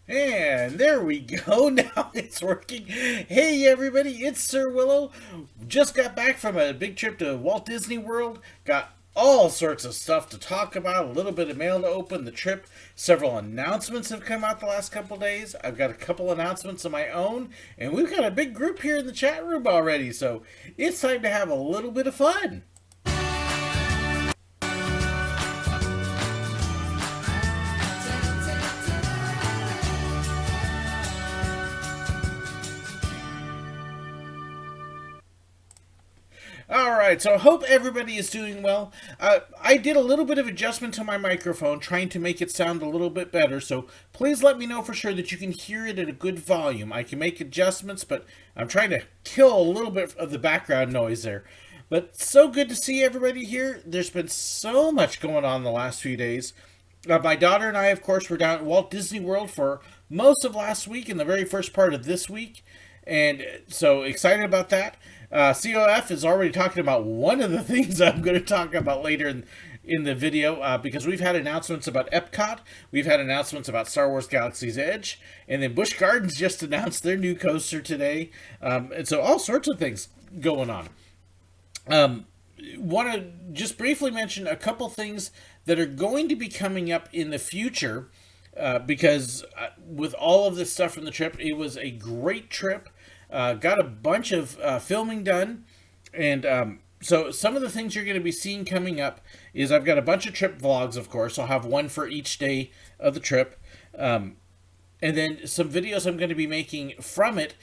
And there we go. Now it's working. Hey, everybody, it's Sir Willow. Just got back from a big trip to Walt Disney World. Got all sorts of stuff to talk about, a little bit of mail to open the trip. Several announcements have come out the last couple days. I've got a couple announcements of my own, and we've got a big group here in the chat room already, so it's time to have a little bit of fun. All right, so I hope everybody is doing well. I did a little bit of adjustment to my microphone, trying to make it sound a little bit better, so please let me know for sure that you can hear it at a good volume. I can make adjustments, but I'm trying to kill a little bit of the background noise there. But so good to see everybody here. There's been so much going on the last few days. My daughter and I, of course, were down at Walt Disney World for most of last week and the very first part of this week. And so excited about that. COF is already talking about one of the things I'm going to talk about later in the video because we've had announcements about Epcot, we've had announcements about Star Wars Galaxy's Edge, and then Busch Gardens just announced their new coaster today. And so all sorts of things going on. Want to just briefly mention a couple things that are going to be coming up in the future because with all of this stuff from the trip, it was a great trip. Got a bunch of filming done, and so some of the things you're going to be seeing coming up is I've got a bunch of trip vlogs, of course. I'll have one for each day of the trip, and then some videos I'm going to be making from it,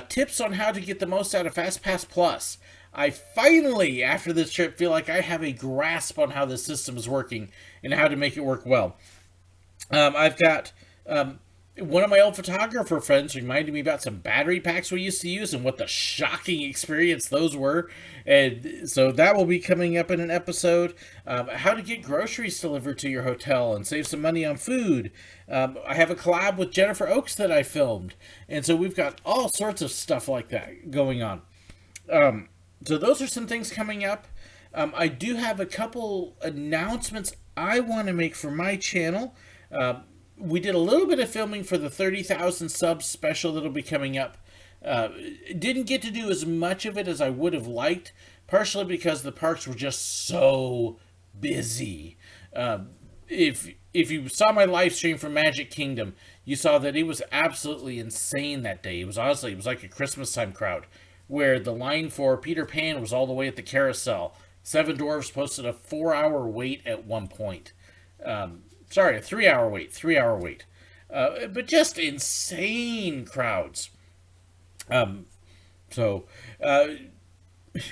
tips on how to get the most out of FastPass Plus. I finally, after this trip, feel like I have a grasp on how the system is working and how to make it work well. I've got one of my old photographer friends reminded me about some battery packs we used to use and what the shocking experience those were. And so that will be coming up in an episode. How to get groceries delivered to your hotel and save some money on food. I have a collab with Jennifer Oakes that I filmed. And so we've got all sorts of stuff like that going on. So those are some things coming up. I do have a couple announcements I want to make for my channel. We did a little bit of filming for the 30,000 subs special that'll be coming up. Didn't get to do as much of it as I would have liked, partially because the parks were just so busy. If you saw my live stream from Magic Kingdom, you saw that it was absolutely insane that day. It was like a Christmas time crowd, where the line for Peter Pan was all the way at the carousel. Seven Dwarfs posted a 4-hour wait at one point. Sorry, a 3-hour wait. 3-hour wait. But just insane crowds. So,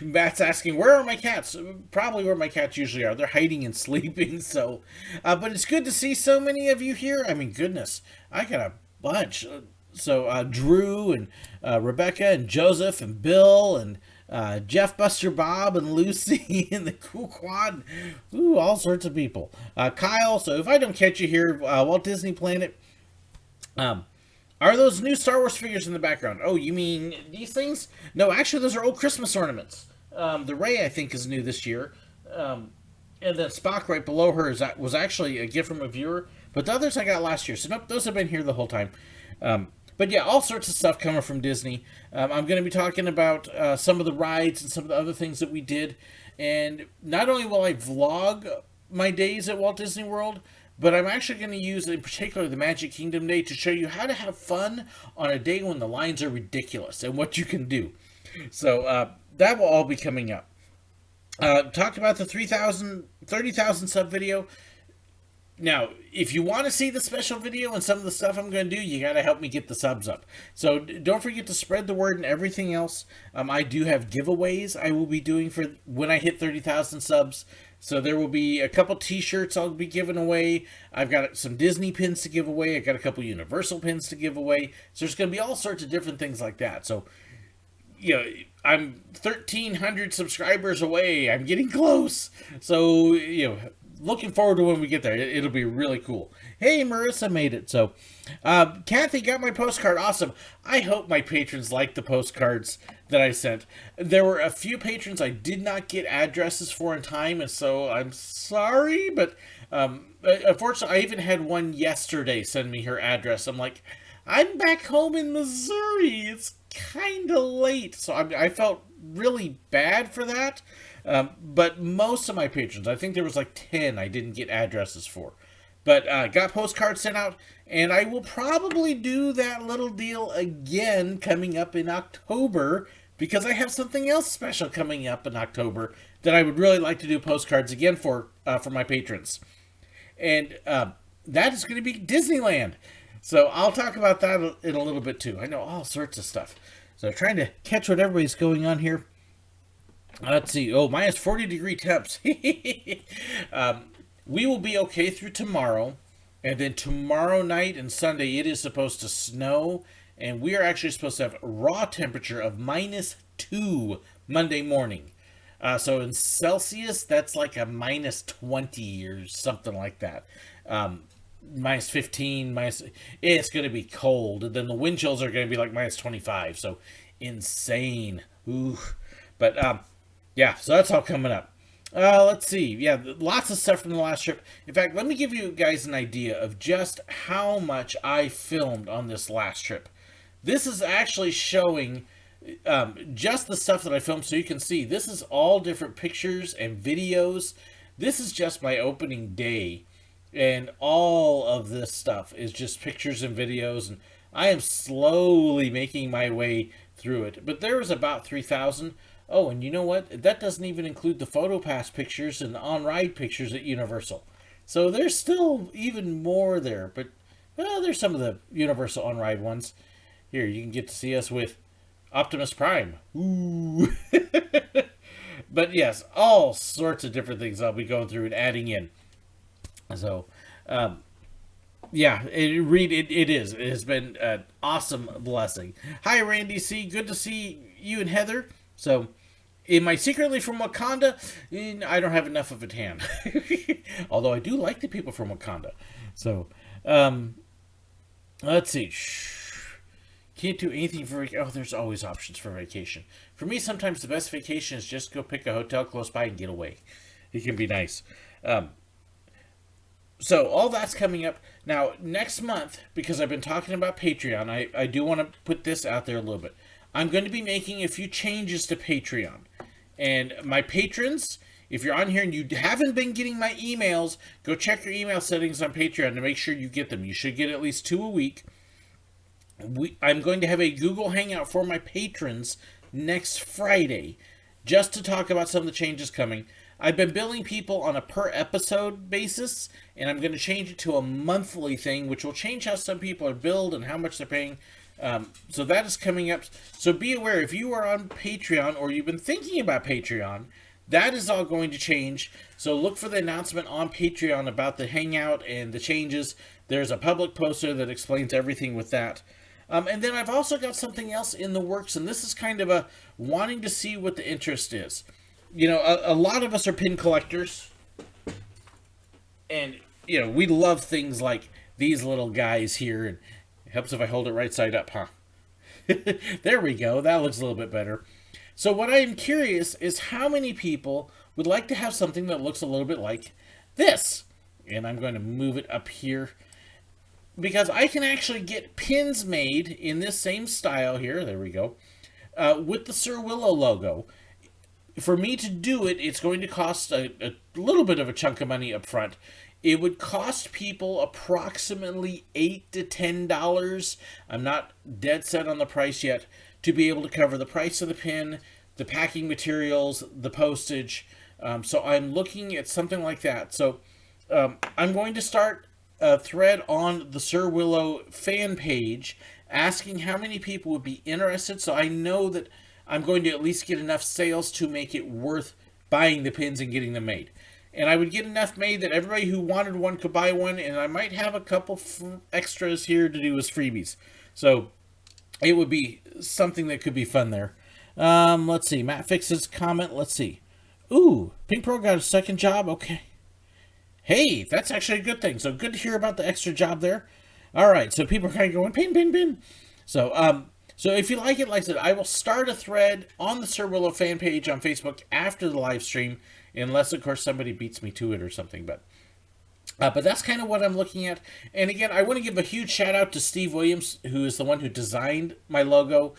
Matt's asking, where are my cats? Probably where my cats usually are. They're hiding and sleeping. So, but it's good to see so many of you here. I mean, goodness, I got a bunch. So, Drew and Rebecca and Joseph and Bill and Jeff, Buster, Bob, and Lucy, and the Cool Quad. Ooh, all sorts of people. Kyle, so if I don't catch you here, Walt Disney Planet, are those new Star Wars figures in the background? Oh, you mean these things? No, actually, those are old Christmas ornaments. The Rey, I think, is new this year. And then Spock right below her was actually a gift from a viewer. But the others I got last year. So, nope, those have been here the whole time. But yeah, all sorts of stuff coming from Disney. I'm going to be talking about some of the rides and some of the other things that we did. And not only will I vlog my days at Walt Disney World, but I'm actually going to use, in particular, the Magic Kingdom Day to show you how to have fun on a day when the lines are ridiculous and what you can do. So that will all be coming up. Talked about the 30,000 sub video. Now, if you want to see the special video and some of the stuff I'm going to do, you got to help me get the subs up. So don't forget to spread the word and everything else. I do have giveaways I will be doing for when I hit 30,000 subs. So there will be a couple t-shirts I'll be giving away. I've got some Disney pins to give away. I got a couple Universal pins to give away. So there's going to be all sorts of different things like that. So, you know, I'm 1,300 subscribers away. I'm getting close. So, you know, looking forward to when we get there. It'll be really cool. Hey, Marissa made it. So, Kathy got my postcard. Awesome. I hope my patrons liked the postcards that I sent. There were a few patrons I did not get addresses for in time, and so I'm sorry, but unfortunately, I even had one yesterday send me her address. I'm like, I'm back home in Missouri. It's kind of late. So I felt really bad for that. But most of my patrons, I think there was like 10 I didn't get addresses for. But got postcards sent out, and I will probably do that little deal again coming up in October, because I have something else special coming up in October that I would really like to do postcards again for my patrons. And that is going to be Disneyland. So I'll talk about that in a little bit too. I know all sorts of stuff. So trying to catch what everybody's going on here. Let's see. Oh, minus 40-degree temps. We will be okay through tomorrow. And then tomorrow night and Sunday, it is supposed to snow. And we are actually supposed to have a raw temperature of -2 Monday morning. So in Celsius, that's like a -20 or something like that. -15, it's going to be cold. And then the wind chills are going to be like -25. So insane. Ooh. But yeah, so that's all coming up. Let's see. Yeah, lots of stuff from the last trip. In fact, let me give you guys an idea of just how much I filmed on this last trip. This is actually showing just the stuff that I filmed, so you can see this is all different pictures and videos. This is just my opening day, and all of this stuff is just pictures and videos, and I am slowly making my way through it. But there was about 3,000. Oh, and you know what? That doesn't even include the PhotoPass pictures and the on-ride pictures at Universal. So there's still even more there, but there's some of the Universal on-ride ones. Here, you can get to see us with Optimus Prime. Ooh. But yes, all sorts of different things I'll be going through and adding in. So, yeah, it is. It has been an awesome blessing. Hi, Randy C. Good to see you and Heather. So, am I secretly from Wakanda? I don't have enough of a tan. Although I do like the people from Wakanda. So, let's see. Can't do anything for vacation. Oh, there's always options for vacation. For me, sometimes the best vacation is just go pick a hotel close by and get away. It can be nice. So all that's coming up. Now, next month, because I've been talking about Patreon, I do want to put this out there a little bit. I'm going to be making a few changes to Patreon. And my patrons, if you're on here and you haven't been getting my emails, go check your email settings on Patreon to make sure you get them. You should get at least 2 a week. I'm going to have a Google Hangout for my patrons next Friday, just to talk about some of the changes coming. I've been billing people on a per episode basis, and I'm going to change it to a monthly thing, which will change how some people are billed and how much they're paying. So that is coming up. So be aware, if you are on Patreon or you've been thinking about Patreon, that is all going to change. So look for the announcement on Patreon about the Hangout and the changes. There's a public poster that explains everything with that. And then I've also got something else in the works, and this is kind of a wanting to see what the interest is. You know, a lot of us are pin collectors, and, you know, we love things like these little guys here, and it helps if I hold it right side up, huh? There we go. That looks a little bit better. So what I'm curious is how many people would like to have something that looks a little bit like this. And I'm going to move it up here, because I can actually get pins made in this same style here. There we go. With the Sir Willow logo. For me to do it, it's going to cost a little bit of a chunk of money up front. It would cost people approximately $8 to $10. I'm not dead set on the price yet, to be able to cover the price of the pin, the packing materials, the postage. So I'm looking at something like that. So I'm going to start a thread on the Sir Willow fan page asking how many people would be interested, so I know that I'm going to at least get enough sales to make it worth buying the pins and getting them made. And I would get enough made that everybody who wanted one could buy one, and I might have a couple extras here to do as freebies. So it would be something that could be fun there. Let's see. Matt Fix's comment. Let's see. Ooh, Pink Pro got a second job. Okay. Hey, that's actually a good thing. So good to hear about the extra job there. All right, so people are kind of going pin, pin, pin. So if you like it, like I said, I will start a thread on the Sir Willow fan page on Facebook after the live stream, unless of course somebody beats me to it or something. But that's kind of what I'm looking at. And again, I want to give a huge shout out to Steve Williams, who is the one who designed my logo.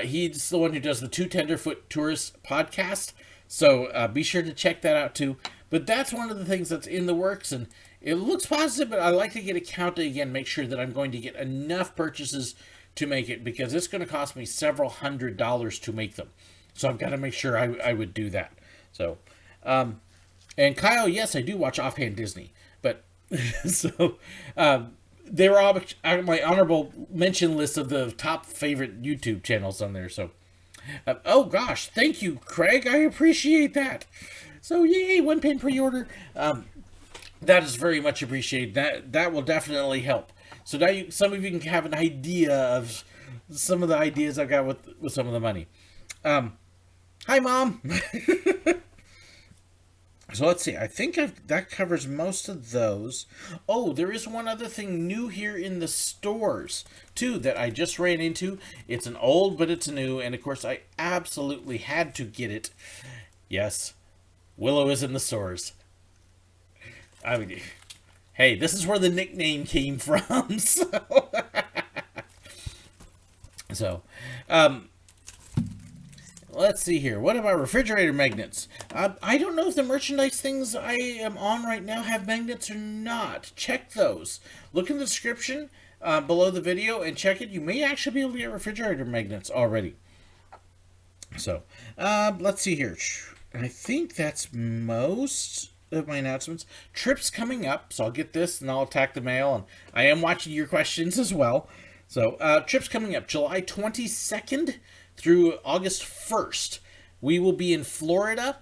He's the one who does the Two Tenderfoot Tourists podcast. So be sure to check that out too. But that's one of the things that's in the works, and it looks positive, but I like to get a count again, make sure that I'm going to get enough purchases to make it, because it's going to cost me several $100s to make them. So I've got to make sure I would do that. So, and Kyle, yes, I do watch Offhand Disney, but so they were all on my honorable mention list of the top favorite YouTube channels on there. So, oh gosh, thank you, Craig. I appreciate that. So yay, 1 pin pre-order. That is very much appreciated. That will definitely help. So now some of you can have an idea of some of the ideas I've got with some of the money. Hi, Mom. So let's see. I think that covers most of those. Oh, there is one other thing new here in the stores, too, that I just ran into. It's an old, but it's new. And, of course, I absolutely had to get it. Yes, Willow is in the stores. I mean, hey, this is where the nickname came from. So, let's see here. What about refrigerator magnets? I don't know if the merchandise things I am on right now have magnets or not. Check those. Look in the description below the video and check it. You may actually be able to get refrigerator magnets already. So, let's see here. I think that's most of my announcements. Trips coming up, so I'll get this and I'll attack the mail, and I am watching your questions as well. So, trips coming up July 22nd through August 1st. We will be in Florida,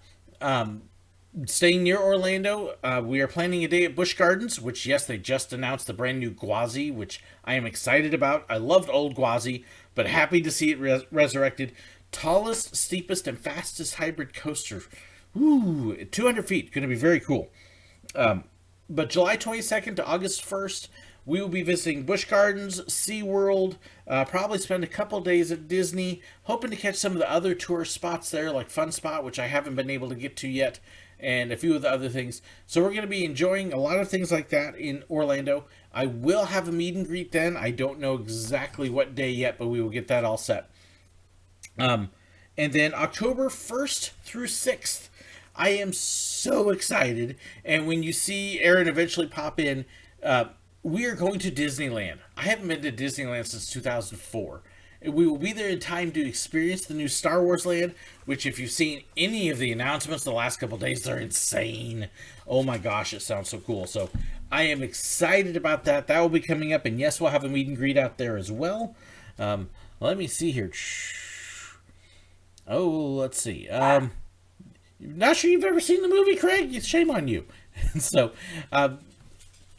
staying near Orlando. We are planning a day at Busch Gardens, which, yes, they just announced the brand new Gwazi, which I am excited about. I loved old Gwazi, but happy to see it resurrected. Tallest, steepest, and fastest hybrid coaster. Ooh, 200 feet. Going to be very cool. But July 22nd to August 1st, we will be visiting Busch Gardens, SeaWorld, probably spend a couple days at Disney, hoping to catch some of the other tourist spots there, like Fun Spot, which I haven't been able to get to yet, and a few of the other things. So we're going to be enjoying a lot of things like that in Orlando. I will have a meet and greet then. I don't know exactly what day yet, but we will get that all set. And then October 1st through 6th, I am so excited. And when you see Aaron eventually pop in, we are going to Disneyland. I haven't been to Disneyland since 2004. We will be there in time to experience the new Star Wars land, which if you've seen any of the announcements the last couple of days, they're insane. Oh my gosh, it sounds so cool. So I am excited about that. That will be coming up. And yes, we'll have a meet and greet out there as well. Let me see here. Oh, let's see. Not sure you've ever seen the movie, Craig? Shame on you. So,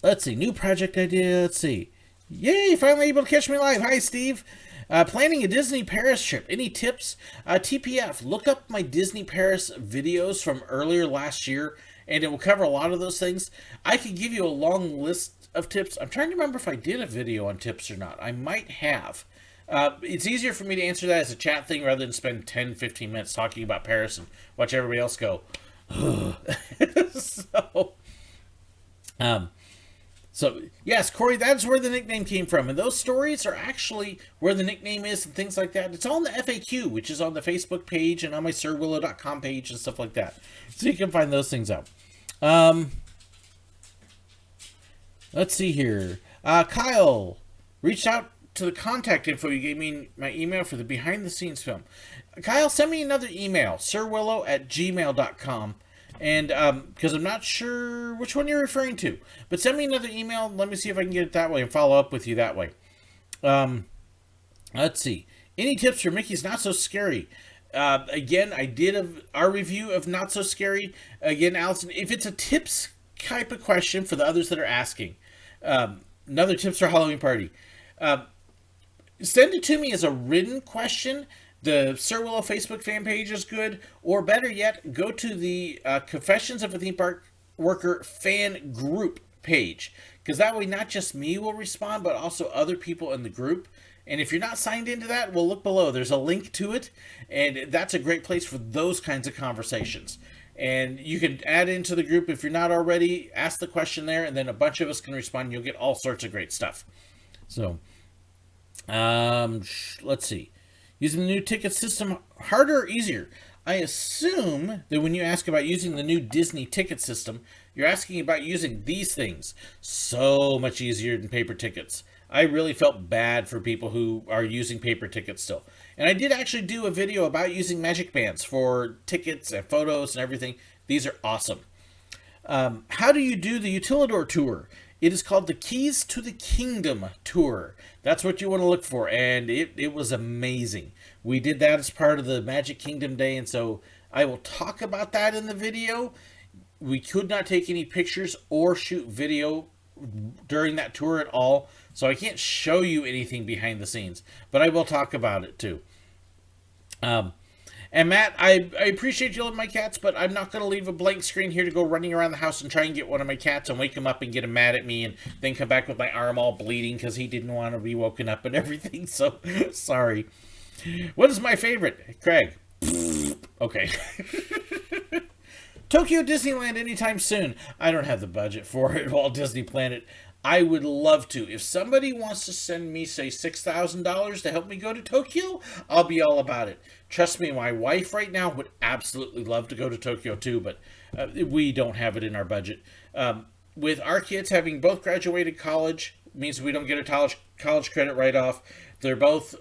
let's see. New project idea. Let's see. Yay, finally able to catch me live. Hi, Steve. Planning a Disney Paris trip. Any tips? TPF, look up my Disney Paris videos from earlier last year, and it will cover a lot of those things. I could give you a long list of tips. I'm trying to remember if I did a video on tips or not. I might have. It's easier for me to answer that as a chat thing rather than spend 10, 15 minutes talking about Paris and watch everybody else go. So, yes, Corey, that's where the nickname came from. And those stories are actually where the nickname is and things like that. It's on the FAQ, which is on the Facebook page and on my SirWillow.com page and stuff like that. So you can find those things out. Let's see here. Kyle reached out to the contact info you gave me my email for the behind the scenes film. Kyle, send me another email, sirwillow@gmail.com. And because I'm not sure which one you're referring to, but send me another email. Let me see if I can get it that way and follow up with you that way. Let's see. Any tips for Mickey's Not So Scary? Again, I did our review of Not So Scary. Again, Allison, if it's a tips type of question for the others that are asking, another tips for Halloween party. Send it to me as a written question. The Sir Willow Facebook fan page is good. Or better yet, go to the Confessions of a Theme Park Worker fan group page, because that way not just me will respond, but also other people in the group. And if you're not signed into that, well, look below. There's a link to it, and that's a great place for those kinds of conversations. And you can add into the group if you're not already. Ask the question there, and then a bunch of us can respond. You'll get all sorts of great stuff. So, let's see. Using the new ticket system, harder or easier? I assume that when you ask about using the new Disney ticket system, you're asking about using these things. So much easier than paper tickets. I really felt bad for people who are using paper tickets still. And I did actually do a video about using magic bands for tickets and photos and everything. These are awesome. How do you do the Utilidor tour? It is called the Keys to the Kingdom tour. That's what you want to look for, and it was amazing. We did that as part of the Magic Kingdom Day, and so I will talk about that in the video. We could not take any pictures or shoot video during that tour at all, so I can't show you anything behind the scenes, but I will talk about it too. And Matt, I appreciate you loving my cats, but I'm not going to leave a blank screen here to go running around the house and try and get one of my cats and wake him up and get him mad at me and then come back with my arm all bleeding because he didn't want to be woken up and everything, so sorry. What is my favorite? Craig. Okay. Tokyo Disneyland anytime soon. I don't have the budget for it, Walt Disney Planet. I would love to. If somebody wants to send me, say, $6,000 to help me go to Tokyo, I'll be all about it. Trust me, my wife right now would absolutely love to go to Tokyo too, but we don't have it in our budget. With our kids having both graduated college, means we don't get a college credit write-off. They're both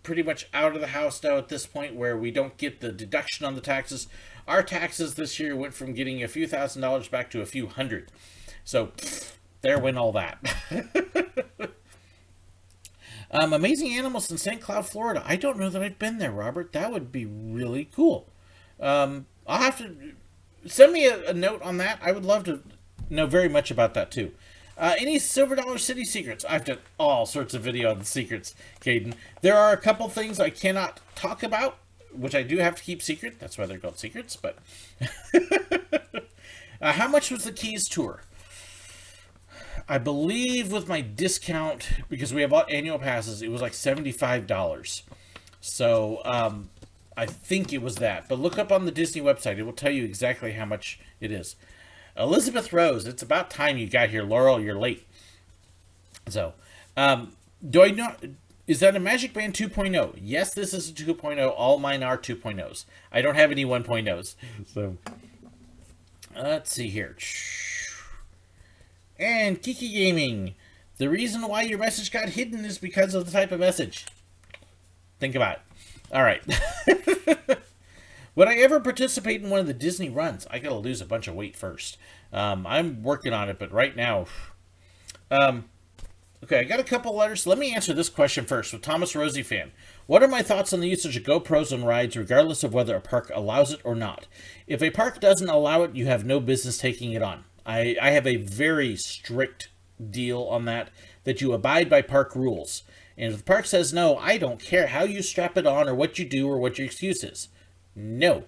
pretty much out of the house now at this point where we don't get the deduction on the taxes. Our taxes this year went from getting a few $1,000s back to a few hundred. So there went all that. Amazing Animals in St. Cloud, Florida. I don't know that I've been there, Robert. That would be really cool. I'll have to send me a note on that. I would love to know very much about that too. Any Silver Dollar City secrets? I've done all sorts of video on the secrets, Caden. There are a couple things I cannot talk about, which I do have to keep secret. That's why they're called secrets. But how much was the Keys tour? I believe with my discount, because we have annual passes, it was like $75. So I think it was that. But look up on the Disney website. It will tell you exactly how much it is. Elizabeth Rose, it's about time you got here, Laurel. You're late. So, do I know? Is that a Magic Band 2.0? Yes, this is a 2.0. All mine are 2.0s. I don't have any 1.0s. So, let's see here. And Kiki Gaming. The reason why your message got hidden is because of the type of message. Think about it. All right. Would I ever participate in one of the Disney runs? I gotta lose a bunch of weight first. I'm working on it, but right now... okay, I got a couple letters. Let me answer this question first with Thomas Rosie fan. What are my thoughts on the usage of GoPros on rides, regardless of whether a park allows it or not? If a park doesn't allow it, you have no business taking it on. I have a very strict deal on that you abide by park rules. And if the park says no, I don't care how you strap it on or what you do or what your excuse is. No.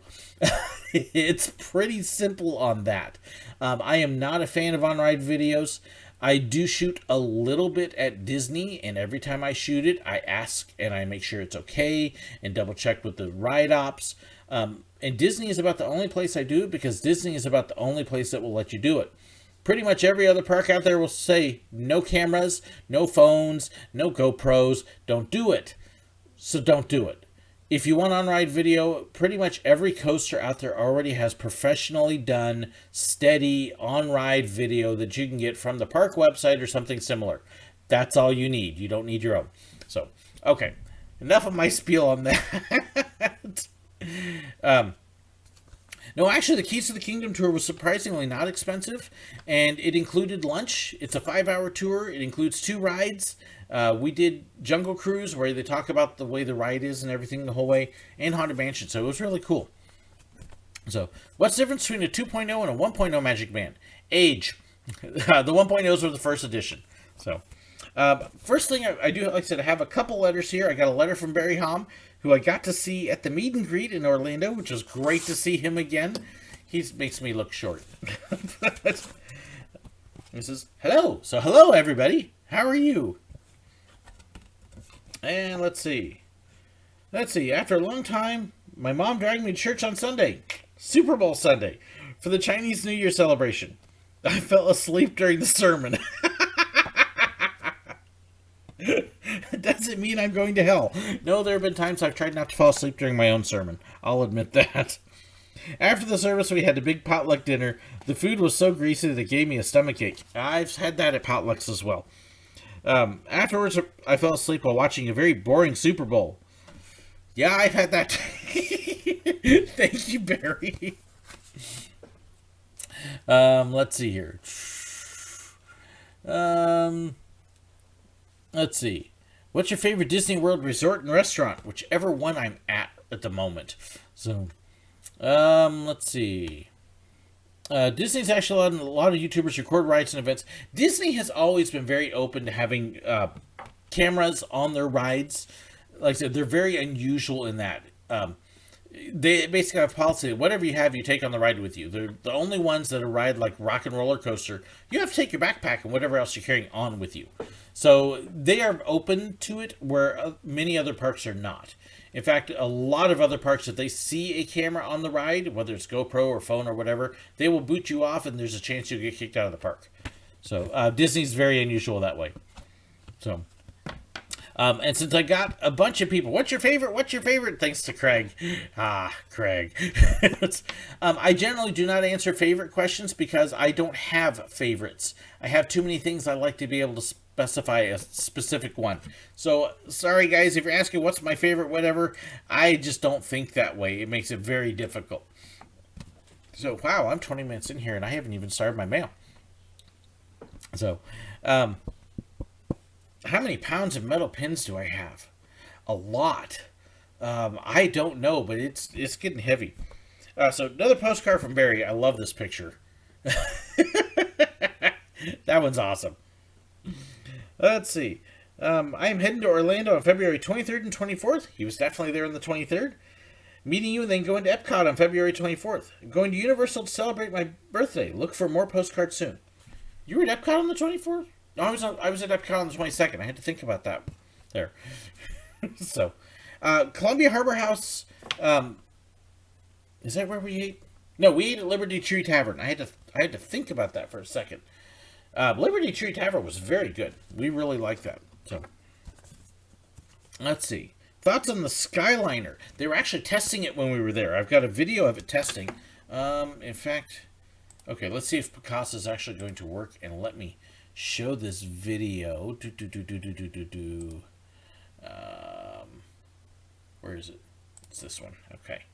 It's pretty simple on that. I am not a fan of on-ride videos. I do shoot a little bit at Disney, and every time I shoot it, I ask and I make sure it's okay and double check with the ride ops. And Disney is about the only place I do it because Disney is about the only place that will let you do it. Pretty much every other park out there will say no cameras, no phones, no GoPros, don't do it. So don't do it. If you want on-ride video, pretty much every coaster out there already has professionally done, steady on-ride video that you can get from the park website or something similar. That's all you need. You don't need your own. So, okay. Enough of my spiel on that. No, actually, the Keys to the Kingdom tour was surprisingly not expensive, and it included lunch. It's a 5-hour tour. It includes 2 rides. We did Jungle Cruise, where they talk about the way the ride is and everything the whole way, and Haunted Mansion, so it was really cool. So, what's the difference between a 2.0 and a 1.0 Magic Band? Age. The 1.0s were the first edition. So, first thing I do, like I said, I have a couple letters here. I got a letter from Barry Hom, who I got to see at the meet and greet in Orlando, which was great to see him again. He makes me look short. He says, hello. So hello, everybody. How are you? And let's see. After a long time, my mom dragged me to church on Sunday. Super Bowl Sunday. For the Chinese New Year celebration. I fell asleep during the sermon. Doesn't mean I'm going to hell. No, there have been times I've tried not to fall asleep during my own sermon. I'll admit that. After the service, we had a big potluck dinner. The food was so greasy that it gave me a stomachache. I've had that at potlucks as well. Afterwards, I fell asleep while watching a very boring Super Bowl. Yeah, I've had that. Thank you, Barry. Let's see here. Let's see. What's your favorite Disney World resort and restaurant? Whichever one I'm at the moment. So, let's see. Disney's actually letting a lot of YouTubers record rides and events. Disney has always been very open to having cameras on their rides. Like I said, they're very unusual in that. They basically have a policy that whatever you have, you take on the ride with you. They're the only ones that ride like Rock and Roller Coaster. You have to take your backpack and whatever else you're carrying on with you. So they are open to it where many other parks are not. In fact, a lot of other parks, if they see a camera on the ride, whether it's GoPro or phone or whatever, they will boot you off and there's a chance you'll get kicked out of the park. So Disney's very unusual that way. So, and since I got a bunch of people, what's your favorite? What's your favorite? Thanks to Craig. Craig. I generally do not answer favorite questions because I don't have favorites. I have too many things I like to be able to specify a specific one. So, sorry guys, if you're asking what's my favorite, whatever, I just don't think that way. It makes it very difficult. So, wow, I'm 20 minutes in here and I haven't even started my mail. So, how many pounds of metal pins do I have? A lot. I don't know, but it's getting heavy. So another postcard from Barry. I love this picture. That one's awesome. Let's see. I am heading to Orlando on February 23rd and 24th. He was definitely there on the 23rd. Meeting you and then going to Epcot on February 24th. Going to Universal to celebrate my birthday. Look for more postcards soon. You were at Epcot on the 24th? No, I was at Epcot on the 22nd. I had to think about that there. So, Columbia Harbor House, is that where we ate? No, we ate at Liberty Tree Tavern. I had to think about that for a second. Liberty Tree Tavern was very good. We really liked that. So, let's see. Thoughts on the Skyliner. They were actually testing it when we were there. I've got a video of it testing. In fact, okay, let's see if Picasso is actually going to work and let me show this video. Where is it? It's this one. Okay.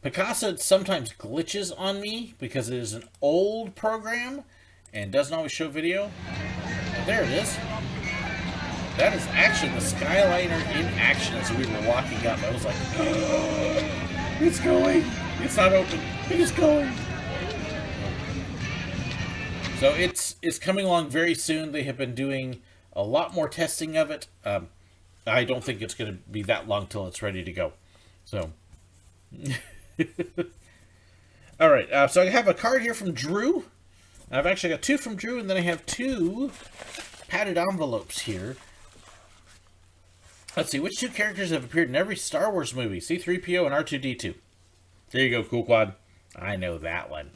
Picasso sometimes glitches on me because it is an old program and doesn't always show video. Oh, there it is. That is actually the Skyliner in action as we were walking up. I was like, oh, it's going. It's not open. It is going. So it's coming along very soon. They have been doing a lot more testing of it. I don't think it's going to be that long till it's ready to go. So, all right. So I have a card here from Drew. I've actually got two from Drew, and then I have two padded envelopes here. Let's see. Which two characters have appeared in every Star Wars movie? C-3PO and R2-D2. There you go, Cool Quad. I know that one.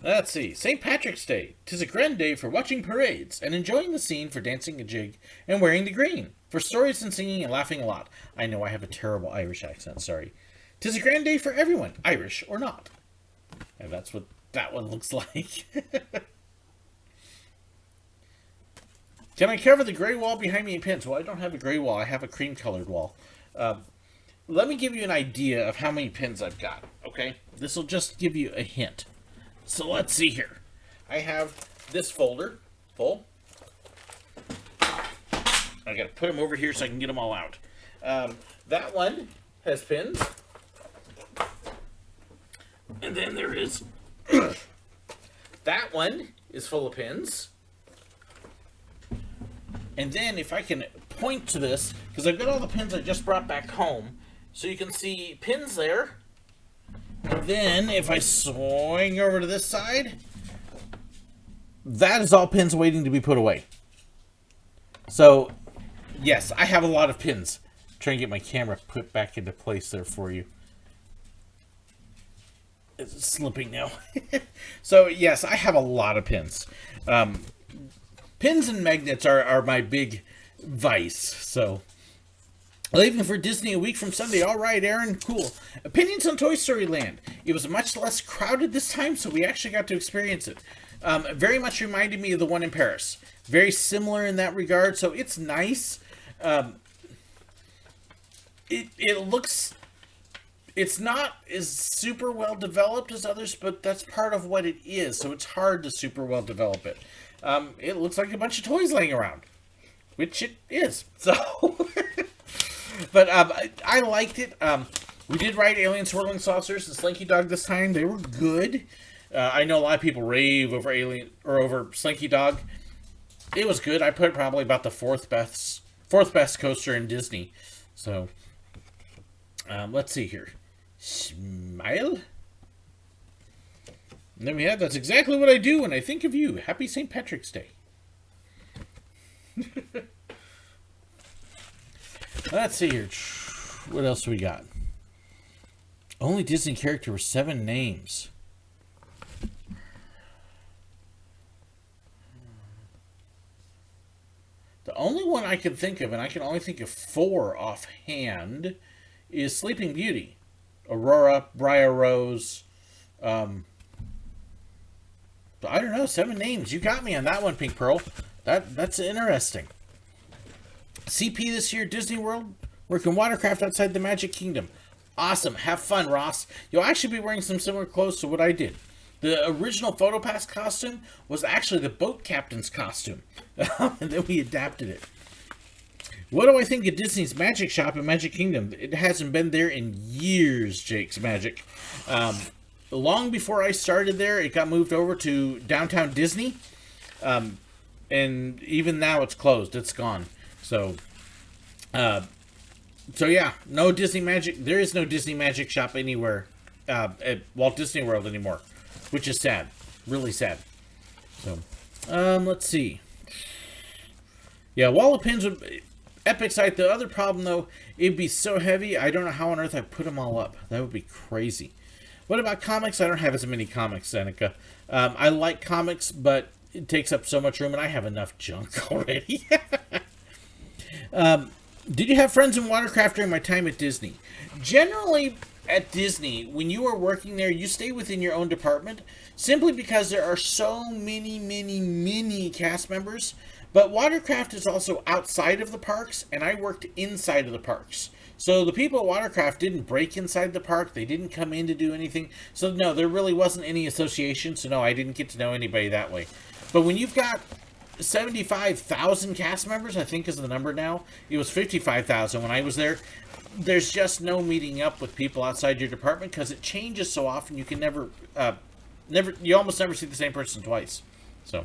Let's see. St. Patrick's Day. 'Tis a grand day for watching parades and enjoying the scene, for dancing a jig and wearing the green, for stories and singing and laughing a lot. I know I have a terrible Irish accent, sorry. 'Tis a grand day for everyone, Irish or not. And that's what that one looks like. Can I cover the gray wall behind me in pins? Well, I don't have a gray wall. I have a cream-colored wall. Let me give you an idea of how many pins I've got, okay? This will just give you a hint. So let's see here. I have this folder full. I gotta put them over here so I can get them all out. That one has pins. And then there is... that one is full of pins. And then if I can point to this, because I've got all the pins I just brought back home, So you can see pins there. And then if I swing over to this side, that is all pins waiting to be put away. So, yes, I have a lot of pins. I'm trying to get my camera put back into place there for you. It's slipping now. So, yes, I have a lot of pins. Pins and magnets are my big vice. So, leaving for Disney a week from Sunday. All right, Aaron, cool. Opinions on Toy Story Land. It was much less crowded this time, so we actually got to experience it. Very much reminded me of the one in Paris. Very similar in that regard, so it's nice. It looks... It's not as super well developed as others, but that's part of what it is, so it's hard to super well develop it. It looks like a bunch of toys laying around, which it is. So, but I liked it. We did ride Alien Swirling Saucers and Slinky Dog this time. They were good. I know a lot of people rave over Alien or over Slinky Dog. It was good. I put probably about the fourth best coaster in Disney. So, let's see here. Smile. And then we have, that's exactly what I do when I think of you. Happy St. Patrick's Day. Let's see here. What else do we got? Only Disney character with 7 names. The only one I can think of, and I can only think of 4 offhand, is Sleeping Beauty. Aurora, Briar Rose, I don't know, 7 names. You got me on that one, Pink Pearl. That's interesting. CP this year, Disney World, working watercraft outside the Magic Kingdom. Awesome. Have fun, Ross. You'll actually be wearing some similar clothes to what I did. The original PhotoPass costume was actually the boat captain's costume. And then we adapted it. What do I think of Disney's Magic Shop in Magic Kingdom? It hasn't been there in years, Jake's Magic. Long before I started there, it got moved over to Downtown Disney. And even now it's closed. It's gone. So yeah, no Disney Magic. There is no Disney Magic Shop anywhere at Walt Disney World anymore, which is sad. Really sad. So, let's see. Yeah, Wall of Pins would... Epic site. The other problem, though, it'd be so heavy, I don't know how on earth I'd put them all up. That would be crazy. What about comics? I don't have as many comics, Seneca. I like comics, but it takes up so much room, and I have enough junk already. Did you have friends in watercraft during my time at Disney? Generally, at Disney, when you are working there, you stay within your own department, simply because there are so many cast members. But watercraft is also outside of the parks, and I worked inside of the parks. So the people at watercraft didn't break inside the park. They didn't come in to do anything. So no, there really wasn't any association. So no, I didn't get to know anybody that way. But when you've got 75,000 cast members, I think is the number now. It was 55,000 when I was there. There's just no meeting up with people outside your department because it changes so often. You can you almost never see the same person twice. So...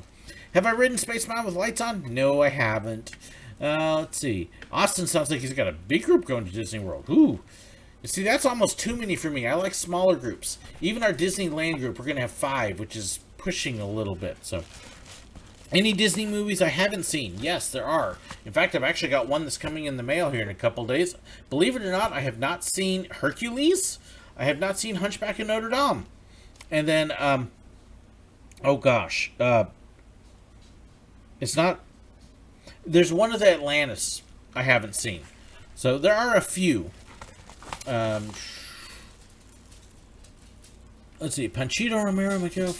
Have I ridden Space Mountain with lights on? No, I haven't. Let's see. Austin sounds like he's got a big group going to Disney World. Ooh. You see, that's almost too many for me. I like smaller groups. Even our Disneyland group, we're going to have 5, which is pushing a little bit. So, any Disney movies I haven't seen? Yes, there are. In fact, I've actually got one that's coming in the mail here in a couple days. Believe it or not, I have not seen Hercules. I have not seen Hunchback of Notre Dame. And then, oh gosh, it's not... There's one of the Atlantis I haven't seen. So there are a few. Let's see. Panchito Romero McGill.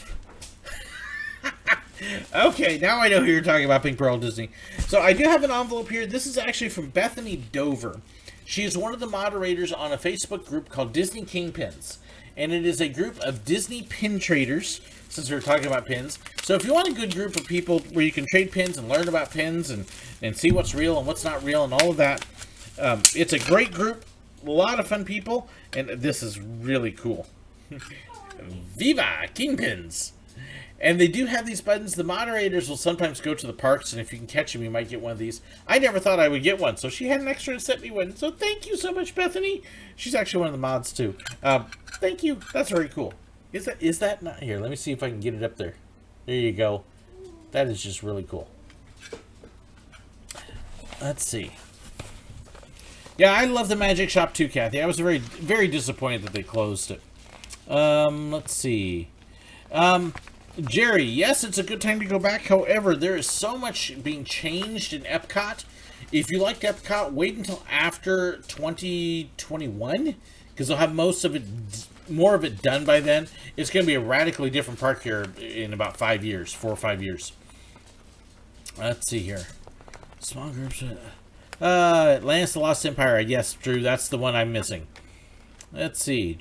Okay, now I know who you're talking about, Pink Pearl Disney. So I do have an envelope here. This is actually from Bethany Dover. She is one of the moderators on a Facebook group called Disney Kingpins. And it is a group of Disney pin traders, since we're talking about pins. So if you want a good group of people where you can trade pins and learn about pins and see what's real and what's not real and all of that, it's a great group, a lot of fun people, and this is really cool. Viva Kingpins! And they do have these buttons. The moderators will sometimes go to the parks, and if you can catch them, you might get one of these. I never thought I would get one, so she had an extra and sent me one. So thank you so much, Bethany. She's actually one of the mods, too. Thank you. That's very cool. Is that not... Here, let me see if I can get it up there. There you go. That is just really cool. Let's see. Yeah, I love the Magic Shop too, Kathy. I was very, very disappointed that they closed it. Let's see. Jerry, yes, it's a good time to go back. However, there is so much being changed in Epcot. If you liked Epcot, wait until after 2021, because they'll have most of it, more of it done by then. It's going to be a radically different park here in about 5 years, 4 or 5 years. Let's see here. Small groups. Atlantis the Lost Empire. Yes, Drew, that's the one I'm missing. Let's see.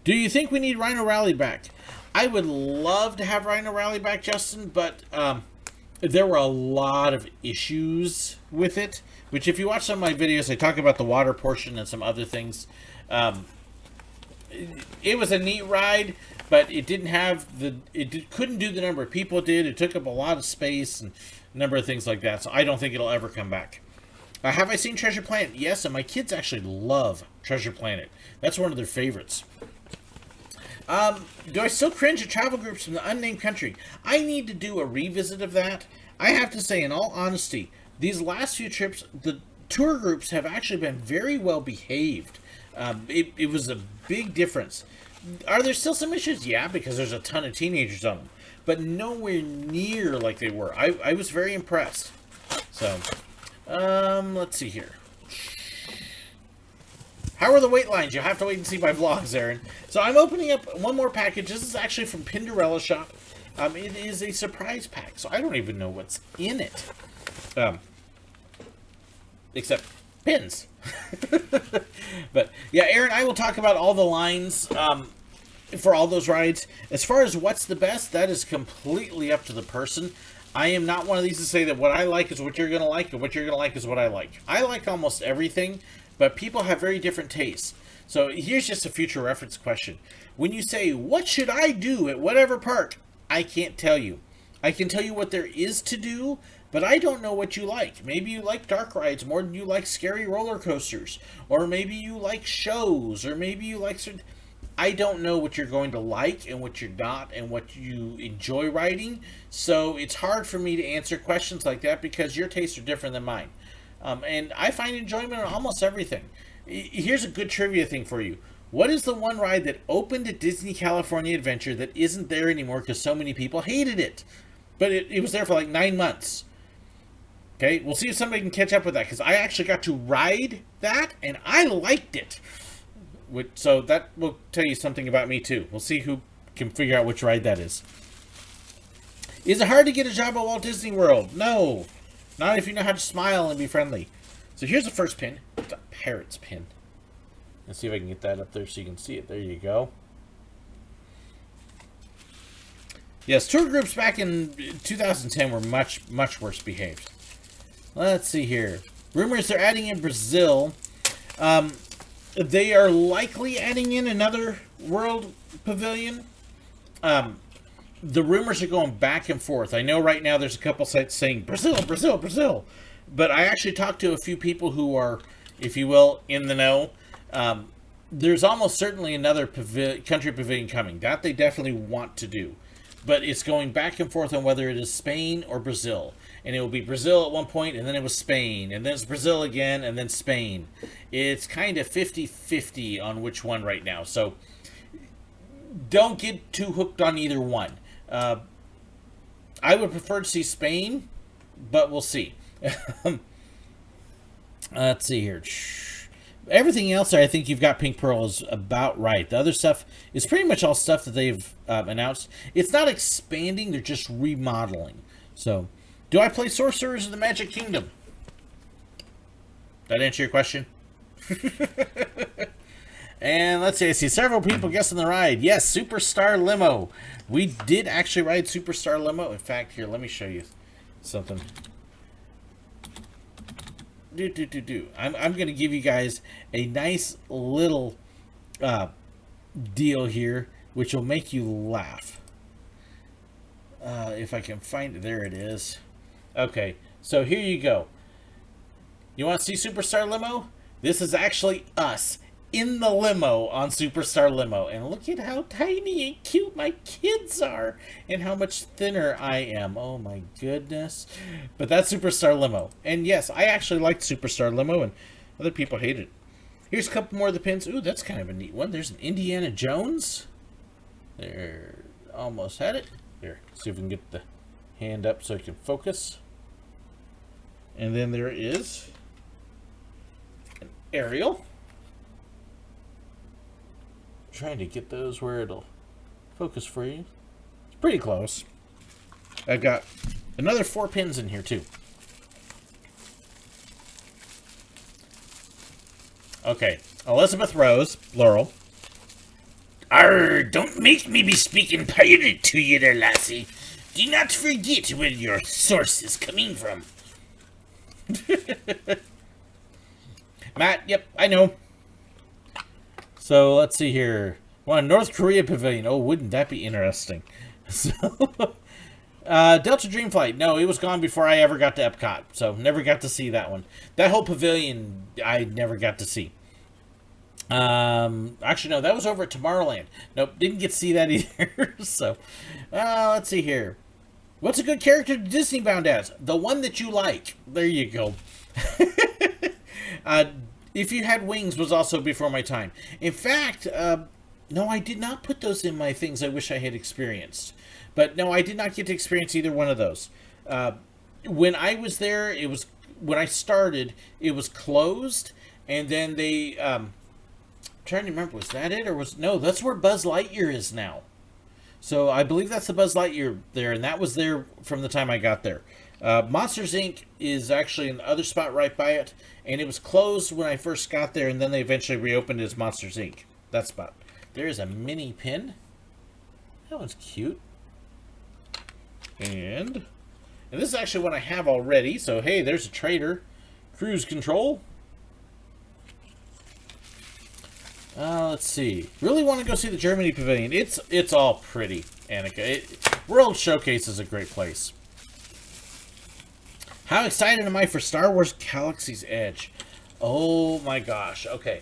Do you think we need Rhino Rally back? I would love to have Rhino Rally back, Justin, but there were a lot of issues with it, which if you watch some of my videos, I talk about the water portion and some other things. It was a neat ride, but it didn't have the... couldn't do the number of people it did. It took up a lot of space and a number of things like that, so I don't think it'll ever come back. Have I seen Treasure Planet? Yes, and my kids actually love Treasure Planet. That's one of their favorites. Do I still cringe at travel groups from the unnamed country? I need to do a revisit of that. I have to say, in all honesty, these last few trips, the tour groups have actually been very well behaved. It was a big difference. Are there still some issues? Yeah, because there's a ton of teenagers on them. But nowhere near like they were. I was very impressed. So, let's see here. How are the wait lines? You'll have to wait and see my vlogs, Aaron. So I'm opening up one more package. This is actually from Pinderella Shop. It is a surprise pack, so I don't even know what's in it. Except pins. But, yeah, Aaron, I will talk about all the lines for all those rides. As far as what's the best, that is completely up to the person. I am not one of these to say that what I like is what you're going to like, and what you're going to like is what I like. I like almost everything, but people have very different tastes. So here's just a future reference question. When you say, what should I do at whatever park? I can't tell you. I can tell you what there is to do, but I don't know what you like. Maybe you like dark rides more than you like scary roller coasters. Or maybe you like shows. Or maybe you like... I don't know what you're going to like and what you're not and what you enjoy riding. So it's hard for me to answer questions like that because your tastes are different than mine. And I find enjoyment in almost everything. Here's a good trivia thing for you. What is the one ride that opened at Disney California Adventure that isn't there anymore because so many people hated it? But it was there for like 9 months. Okay, we'll see if somebody can catch up with that because I actually got to ride that and I liked it. So that will tell you something about me too. We'll see who can figure out which ride that is. Is it hard to get a job at Walt Disney World? No. Not if you know how to smile and be friendly. So here's the first pin. It's a parrot's pin. Let's see if I can get that up there so you can see it. There you go. Yes, tour groups back in 2010 were much, much worse behaved. Let's see here. Rumors they're adding in Brazil. They are likely adding in another World Pavilion. The rumors are going back and forth. I know right now there's a couple sites saying Brazil, Brazil, Brazil. But I actually talked to a few people who are, if you will, in the know. There's almost certainly another country pavilion coming. That they definitely want to do. But it's going back and forth on whether it is Spain or Brazil. And it will be Brazil at one point, and then it was Spain. And then it's Brazil again, and then Spain. It's kind of 50-50 on which one right now. So don't get too hooked on either one. I would prefer to see Spain, but we'll see. Let's see here. Everything else, I think you've got Pink Pearl is about right. The other stuff is pretty much all stuff that they've announced. It's not expanding, they're just remodeling. So, do I play Sorcerers of the Magic Kingdom? That answer your question? And let's see, I see several people guessing the ride. Yes, Superstar Limo. We did actually ride Superstar Limo. In fact, here, let me show you something. I'm going to give you guys a nice little deal here, which will make you laugh. If I can find it. There it is. Okay, so here you go. You want to see Superstar Limo? This is actually us in the limo on Superstar Limo. And look at how tiny and cute my kids are and how much thinner I am. Oh my goodness. But that's Superstar Limo. And yes, I actually liked Superstar Limo and other people hate it. Here's a couple more of the pins. Ooh, that's kind of a neat one. There's an Indiana Jones. There, almost had it. Here, see if we can get the hand up so it can focus. And then there is an Ariel. Trying to get those where it'll focus for you. It's pretty close. I've got another 4 pins in here too. Okay, Elizabeth Rose, Laurel. Arr, don't make me be speaking pirate to you there, lassie. Do not forget where your source is coming from. Matt, yep, I know. So, let's see here. One North Korea Pavilion. Oh, wouldn't that be interesting? So, Delta Dream Flight. No, it was gone before I ever got to Epcot. So, never got to see that one. That whole pavilion, I never got to see. Actually, no, that was over at Tomorrowland. Nope, didn't get to see that either. So, let's see here. What's a good character to Disney Bound as? The one that you like. There you go. If You Had Wings was also before my time. In fact, no, I did not put those in my things I wish I had experienced. But no, I did not get to experience either one of those. When I was there, when I started, it was closed. And then they, I'm trying to remember, was that it? No, that's where Buzz Lightyear is now. So I believe that's the Buzz Lightyear there, and that was there from the time I got there. Monsters, Inc. is actually in the other spot right by it, and it was closed when I first got there, and then they eventually reopened as Monsters, Inc. That spot. There's a mini pin. That one's cute. And this is actually one I have already, so hey, there's a trader. Cruise Control. Let's see. Really want to go see the Germany Pavilion. It's all pretty, Annika. World Showcase is a great place. How excited am I for Star Wars Galaxy's Edge? Oh my gosh. Okay.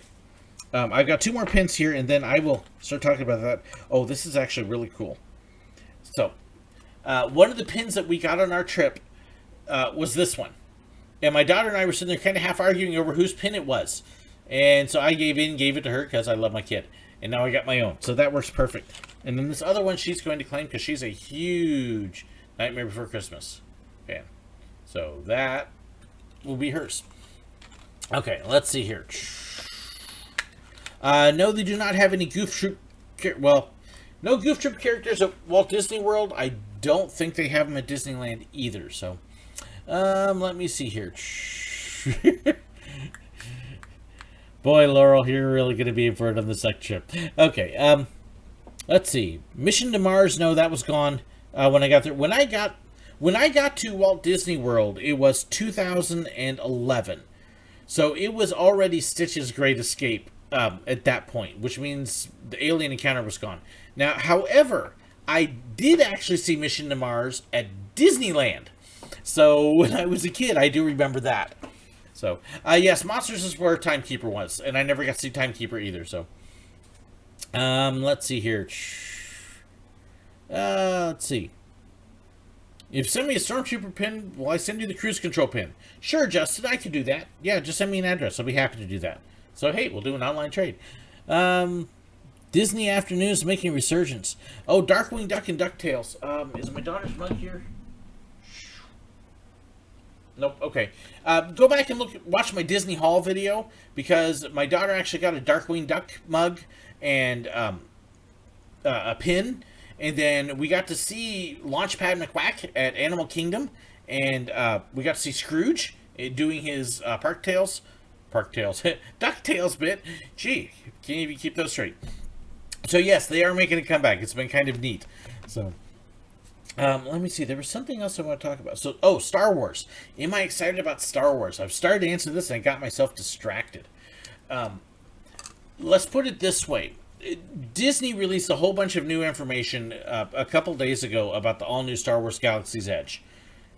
I've got 2 more pins here, and then I will start talking about that. Oh, this is actually really cool. So, one of the pins that we got on our trip was this one. And my daughter and I were sitting there kind of half arguing over whose pin it was. And so I gave it to her because I love my kid. And now I got my own. So that works perfect. And then this other one she's going to claim because she's a huge Nightmare Before Christmas fan. So that will be hers. Okay, let's see here. No, they do not have any Goof Troop... Well, no Goof Troop characters at Walt Disney World. I don't think they have them at Disneyland either. So, let me see here. Boy, Laurel, you're really going to be in for it on this next trip. Okay, let's see. Mission to Mars, no, that was gone when I got there. When I got to Walt Disney World, it was 2011. So it was already Stitch's Great Escape at that point, which means the alien encounter was gone. Now, however, I did actually see Mission to Mars at Disneyland. So when I was a kid, I do remember that. So, yes, Monsters is where Timekeeper was, and I never got to see Timekeeper either, so. Let's see here. Let's see. If you send me a Stormtrooper pin, will I send you the Cruise Control pin? Sure, Justin, I could do that. Yeah, just send me an address. I'll be happy to do that. So, hey, we'll do an online trade. Disney Afternoons making a resurgence. Oh, Darkwing Duck and DuckTales. Is my daughter's mug here? Nope. Okay. Go back and watch my Disney Haul video because my daughter actually got a Darkwing Duck mug and a pin, and then we got to see Launchpad McQuack at Animal Kingdom, and we got to see Scrooge doing his DuckTales bit. Gee, can't even keep those straight. So yes, they are making a comeback. It's been kind of neat. So. Let me see. There was something else I want to talk about. So, Star Wars. Am I excited about Star Wars? I've started to answer this and I got myself distracted. Let's put it this way. Disney released a whole bunch of new information a couple days ago about the all-new Star Wars Galaxy's Edge.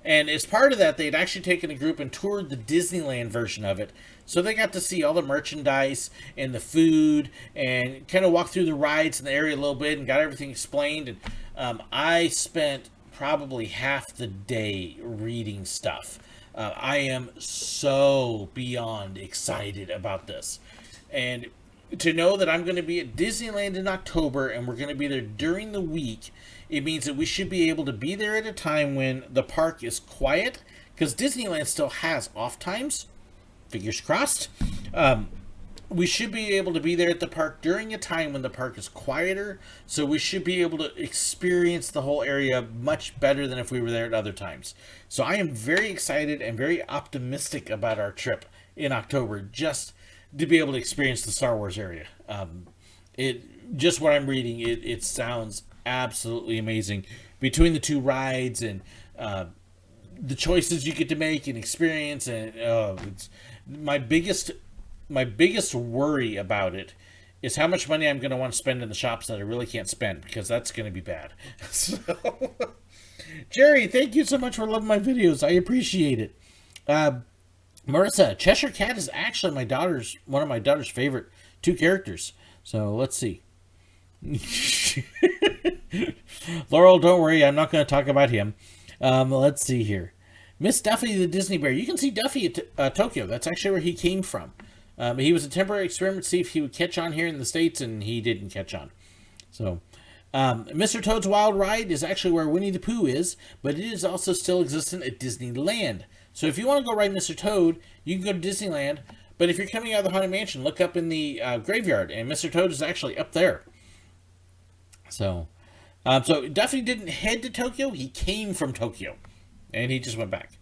And as part of that, they'd actually taken a group and toured the Disneyland version of it. So they got to see all the merchandise and the food and kind of walk through the rides in the area a little bit and got everything explained. And I spent probably half the day reading stuff. I am so beyond excited about this. And to know that I'm going to be at Disneyland in October and we're going to be there during the week, it means that we should be able to be there at a time when the park is quiet, because Disneyland still has off times. Fingers crossed. We should be able to be there at the park during a time when the park is quieter, so we should be able to experience the whole area much better than if we were there at other times. So I am very excited and very optimistic about our trip in October, just to be able to experience the Star Wars area. Just what I'm reading, it sounds absolutely amazing. Between the two rides and the choices you get to make and experience, and it's my biggest worry about it is how much money I'm going to want to spend in the shops that I really can't spend, because that's going to be bad. So, Jerry, thank you so much for loving my videos. I appreciate it. Marissa, Cheshire Cat is actually one of my daughter's favorite two characters. So let's see. Laurel, don't worry, I'm not going to talk about him. Let's see here. Miss Duffy the Disney Bear. You can see Duffy at Tokyo. That's actually where he came from. He was a temporary experiment to see if he would catch on here in the States, and he didn't catch on. So, Mr. Toad's Wild Ride is actually where Winnie the Pooh is, but it is also still existent at Disneyland. So if you want to go ride Mr. Toad, you can go to Disneyland. But if you're coming out of the Haunted Mansion, look up in the graveyard, and Mr. Toad is actually up there. So Duffy didn't head to Tokyo. He came from Tokyo, and he just went back.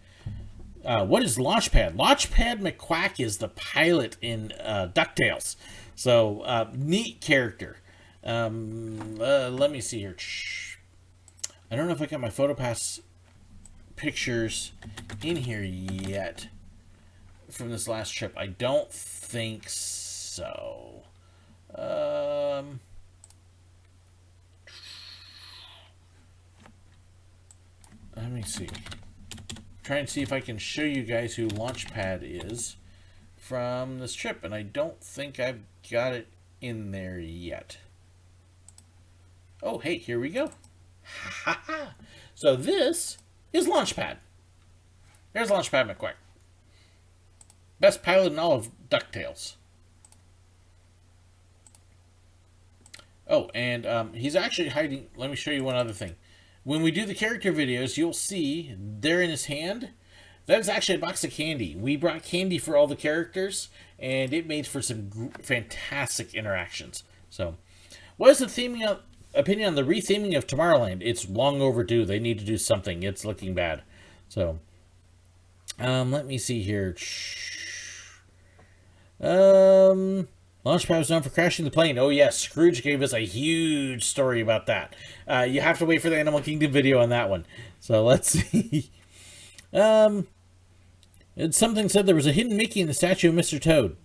What is Launchpad? Launchpad McQuack is the pilot in DuckTales. So, neat character. Let me see here. I don't know if I got my PhotoPass pictures in here yet from this last trip. I don't think so. Let me see. Try and see if I can show you guys who Launchpad is from this trip, and I don't think I've got it in there yet. Oh, hey, here we go. Ha ha! So this is Launchpad. There's Launchpad McQuack. Best pilot in all of DuckTales. Oh, and he's actually hiding. Let me show you one other thing. When we do the character videos, you'll see there in his hand, that is actually a box of candy. We brought candy for all the characters, and it made for some fantastic interactions. So, what is the opinion on the retheming of Tomorrowland? It's long overdue. They need to do something. It's looking bad. So, let me see here. Launchpad was known for crashing the plane. Oh yes, Scrooge gave us a huge story about that. You have to wait for the Animal Kingdom video on that one. So let's see. Something said there was a hidden Mickey in the statue of Mr. Toad.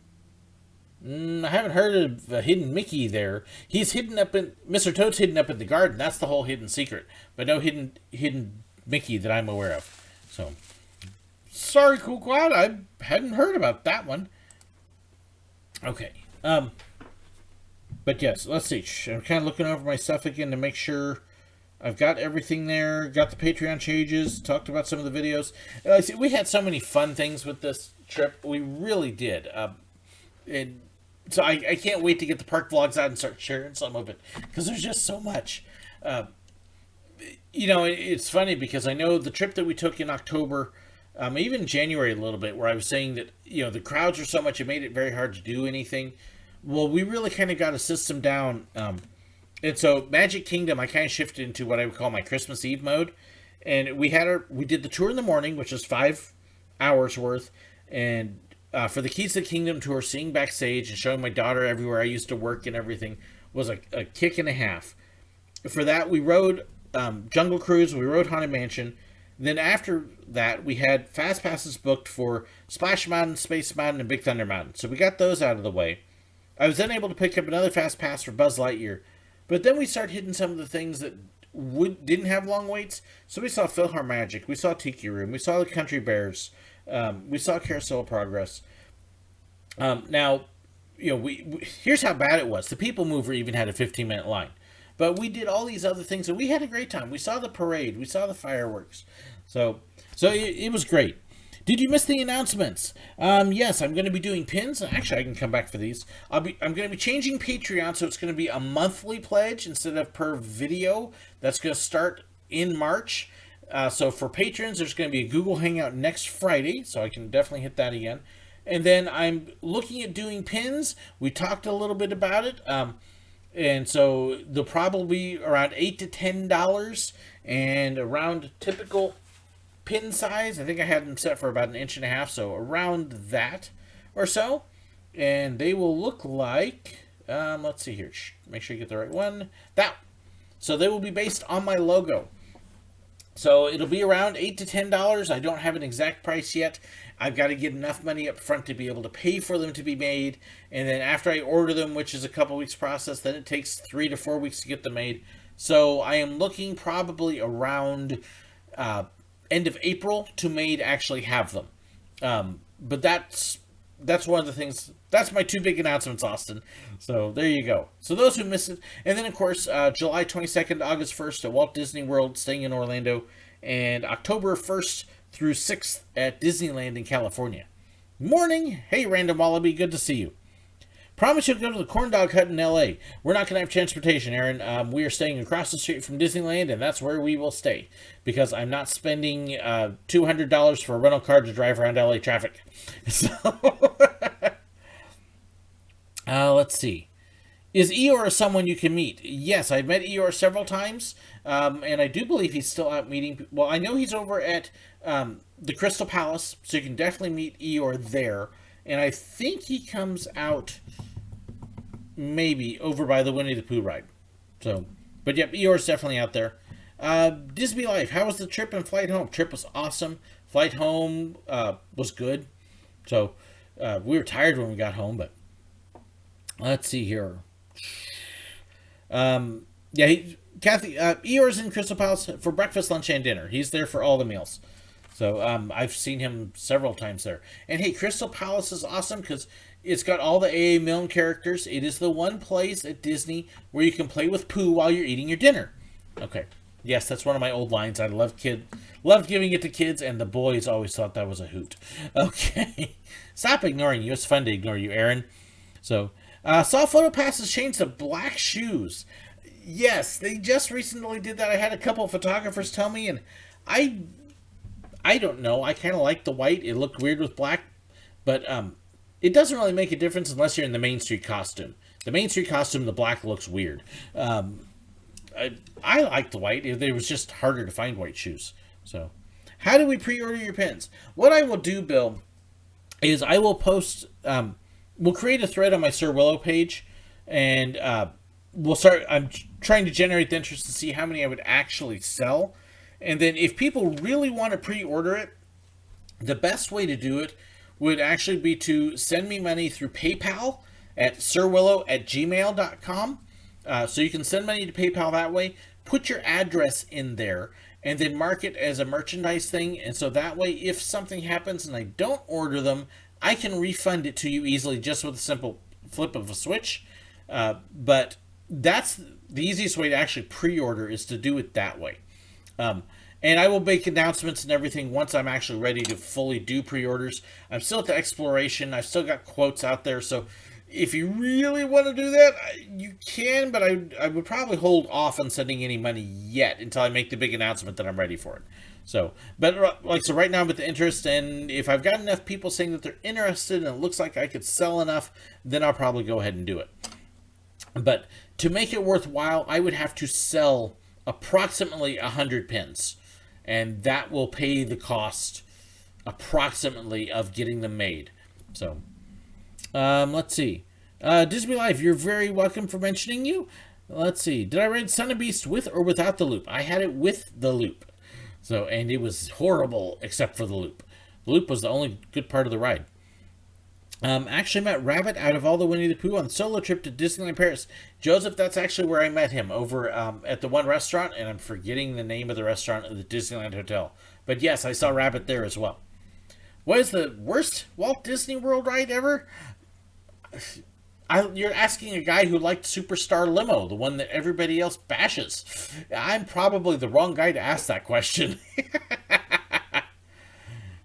I haven't heard of a hidden Mickey there. He's hidden up in... Mr. Toad's hidden up in the garden. That's the whole hidden secret. But no hidden Mickey that I'm aware of. So, sorry, Cool Quad. I hadn't heard about that one. Okay. But yes, let's see. I'm kind of looking over my stuff again to make sure I've got everything there. Got the Patreon changes. Talked about some of the videos. We had so many fun things with this trip. We really did. And so I can't wait to get the park vlogs out and start sharing some of it, because there's just so much. You know, it's funny because I know the trip that we took in October, even January a little bit, where I was saying that, you know, the crowds are so much, it made it very hard to do anything. Well, we really kind of got a system down. And so Magic Kingdom, I kind of shifted into what I would call my Christmas Eve mode. And we did the tour in the morning, which was 5 hours worth. And for the Keys to the Kingdom tour, seeing backstage and showing my daughter everywhere I used to work and everything was a kick and a half. For that, we rode Jungle Cruise, we rode Haunted Mansion. Then after that, we had fast passes booked for Splash Mountain, Space Mountain, and Big Thunder Mountain. So we got those out of the way. I was then able to pick up another fast pass for Buzz Lightyear. But then we started hitting some of the things that didn't have long waits. So we saw PhilharMagic, we saw Tiki Room, we saw the Country Bears, we saw Carousel of Progress. Now, here's how bad it was. The People Mover even had a 15-minute line. But we did all these other things, and we had a great time. We saw the parade. We saw the fireworks. So it was great. Did you miss the announcements? Yes, I'm going to be doing pins. Actually, I can come back for these. I'm going to be changing Patreon, so it's going to be a monthly pledge instead of per video. That's going to start in March. So for patrons, there's going to be a Google Hangout next Friday, so I can definitely hit that again. And then I'm looking at doing pins. We talked a little bit about it. And so they'll probably be around $8 to $10 and around typical pin size. I think I had them set for about 1.5 inches, so around that or so. And they will look like, let's see here, make sure you get the right one. So they will be based on my logo. So it'll be around $8 to $10. I don't have an exact price yet. I've got to get enough money up front to be able to pay for them to be made. And then after I order them, which is a couple weeks process, then it takes 3 to 4 weeks to get them made. So I am looking probably around end of April to May to actually have them. But that's one of the things. That's my 2 big announcements, Austin. So there you go. So those who missed it. And then, of course, July 22nd to August 1st at Walt Disney World, staying in Orlando. And October 1st through 6th at Disneyland in California. Morning. Hey, Random Wallaby. Good to see you. Promise you'll go to the Corn Dog Hut in L.A. We're not going to have transportation, Aaron. We are staying across the street from Disneyland, and that's where we will stay. Because I'm not spending $200 for a rental car to drive around L.A. traffic. So, let's see. Is Eeyore someone you can meet? Yes, I've met Eeyore several times, and I do believe he's still out meeting. Well, I know he's over at the Crystal Palace, so you can definitely meet Eeyore there. And I think he comes out maybe over by the Winnie the Pooh ride. So, but yep, Eeyore's definitely out there. Disney Life, how was the trip and flight home? Trip was awesome. Flight home was good. So, we were tired when we got home, but let's see here. Kathy, Eeyore's in Crystal Palace for breakfast, lunch, and dinner. He's there for all the meals. So I've seen him several times there. And hey, Crystal Palace is awesome because it's got all the A.A. Milne characters. It is the one place at Disney where you can play with Pooh while you're eating your dinner. Okay. Yes, that's one of my old lines. I loved giving it to kids, and the boys always thought that was a hoot. Okay. Stop ignoring you. It's fun to ignore you, Aaron. So, saw PhotoPass has changed to black shoes. Yes, they just recently did that. I had a couple of photographers tell me, and I don't know. I kind of like the white. It looked weird with black. But it doesn't really make a difference unless you're in the Main Street costume. The Main Street costume, the black looks weird. I like the white. It was just harder to find white shoes. So, how do we pre-order your pins? What I will do, Bill, is I will post... we'll create a thread on my Sir Willow page. And we'll start... I'm trying to generate the interest to see how many I would actually sell. And then if people really want to pre-order it, the best way to do it would actually be to send me money through PayPal at SirWillow@gmail.com. So you can send money to PayPal that way. Put your address in there and then mark it as a merchandise thing. And so that way, if something happens and I don't order them, I can refund it to you easily just with a simple flip of a switch. But that's the easiest way to actually pre-order is to do it that way. And I will make announcements and everything once I'm actually ready to fully do pre-orders. I'm still at the exploration. I've still got quotes out there. So if you really want to do that, you can, but I would probably hold off on sending any money yet until I make the big announcement that I'm ready for it. So, but so right now I'm with the interest, and if I've got enough people saying that they're interested and it looks like I could sell enough, then I'll probably go ahead and do it. But to make it worthwhile, I would have to sell approximately 100 pins, and that will pay the cost approximately of getting them made. So let's see. Disney Life, you're very welcome for mentioning you. Let's see. Did I ride Son of Beast with or without the loop? I had it with the loop. So, and it was horrible except for the loop. The loop was the only good part of the ride. Actually met Rabbit out of all the Winnie the Pooh on the solo trip to Disneyland Paris. Joseph, that's actually where I met him, over at the one restaurant, and I'm forgetting the name of the restaurant at the Disneyland Hotel. But yes, I saw Rabbit there as well. What is the worst Walt Disney World ride ever? You're asking a guy who liked Superstar Limo, the one that everybody else bashes. I'm probably the wrong guy to ask that question.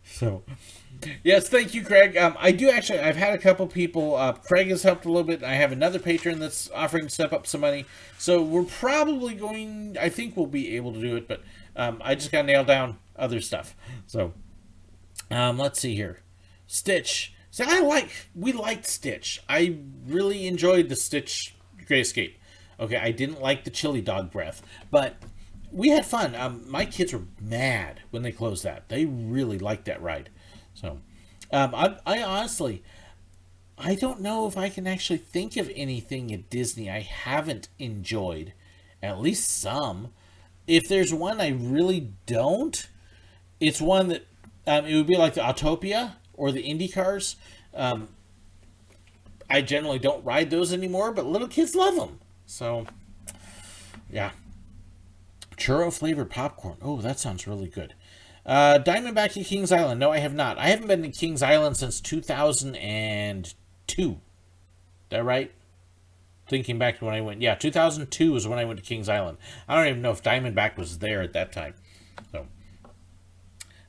So, yes, thank you, Craig. I do actually, I've had a couple people, Craig has helped a little bit. I have another patron that's offering to step up some money. So we're probably going, I think we'll be able to do it, but I just got to nail down other stuff. So, let's see here. Stitch. So we liked Stitch. I really enjoyed the Stitch Great Escape. Okay, I didn't like the chili dog breath, but we had fun. My kids were mad when they closed that. They really liked that ride. So, I honestly, I don't know if I can actually think of anything at Disney I haven't enjoyed. At least some. If there's one I really don't, it's one that it would be like the Autopia or the Indy cars. I generally don't ride those anymore, but little kids love them. So, yeah. Churro flavored popcorn. Oh, that sounds really good. Diamondback at Kings Island. No, I have not. I haven't been to Kings Island since 2002. Is that right? Thinking back to when I went. Yeah, 2002 was when I went to Kings Island. I don't even know if Diamondback was there at that time. So,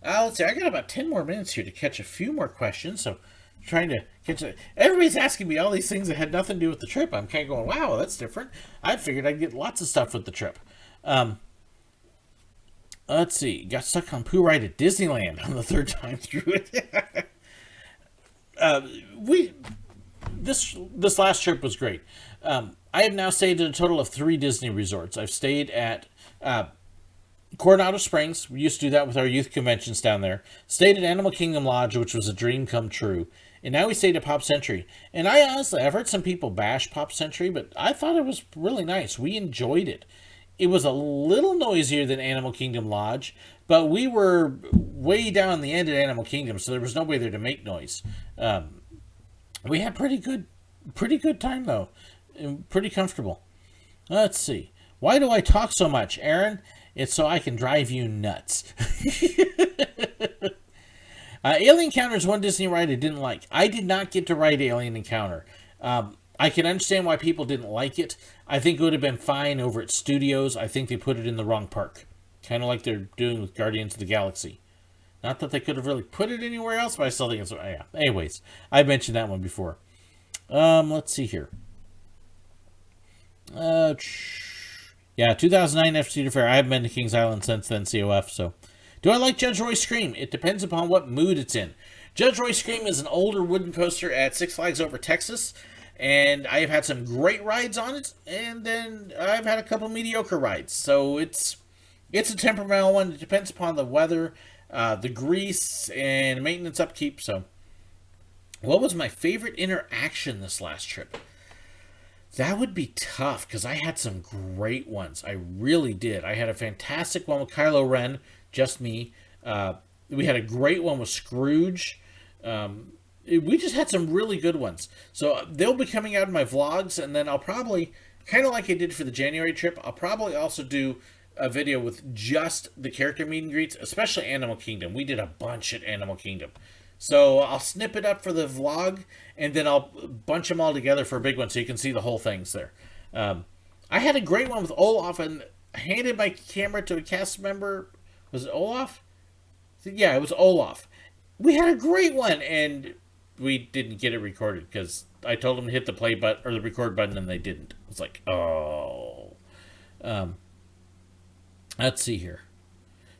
let's see. I got about 10 more minutes here to catch a few more questions. So, trying to catch it. Everybody's asking me all these things that had nothing to do with the trip. I'm kind of going, wow, that's different. I figured I'd get lots of stuff with the trip. Let's see. Got stuck on Pooh Ride at Disneyland on the third time through it. This last trip was great. I have now stayed at a total of 3 Disney resorts. I've stayed at Coronado Springs. We used to do that with our youth conventions down there. Stayed at Animal Kingdom Lodge, which was a dream come true. And now we stayed at Pop Century. And I've heard some people bash Pop Century, but I thought it was really nice. We enjoyed it. It was a little noisier than Animal Kingdom Lodge, but we were way down the end at Animal Kingdom, so there was nobody there to make noise. We had pretty good time though, and pretty comfortable. Let's see. Why do I talk so much, Aaron? It's so I can drive you nuts. Alien Encounter is one Disney ride I didn't like. I did not get to ride Alien Encounter. I can understand why people didn't like it. I think it would have been fine over at Studios. I think they put it in the wrong park. Kind of like they're doing with Guardians of the Galaxy. Not that they could have really put it anywhere else, but I still think it's... Yeah. Anyways, I mentioned that one before. Let's see here. Yeah, 2009 F Cedar Fair. I haven't been to Kings Island since then, COF, so... Do I like Judge Roy Scream? It depends upon what mood it's in. Judge Roy Scream is an older wooden coaster at Six Flags Over Texas, and I have had some great rides on it, and then I've had a couple mediocre rides. So it's a temperamental one. It depends upon the weather, the grease, and maintenance upkeep. So, what was my favorite interaction this last trip? That would be tough, because I had some great ones. I really did. I had a fantastic one with Kylo Ren, just me. We had a great one with Scrooge. We just had some really good ones. So they'll be coming out in my vlogs, and then I'll probably, kind of like I did for the January trip, I'll probably also do a video with just the character meet and greets, especially Animal Kingdom. We did a bunch at Animal Kingdom. So I'll snip it up for the vlog, and then I'll bunch them all together for a big one so you can see the whole things there. I had a great one with Olaf, and handed my camera to a cast member. Was it Olaf? Yeah, it was Olaf. We had a great one, and we didn't get it recorded because I told them to hit the play button or the record button, and they didn't. It's like, oh. Let's see here.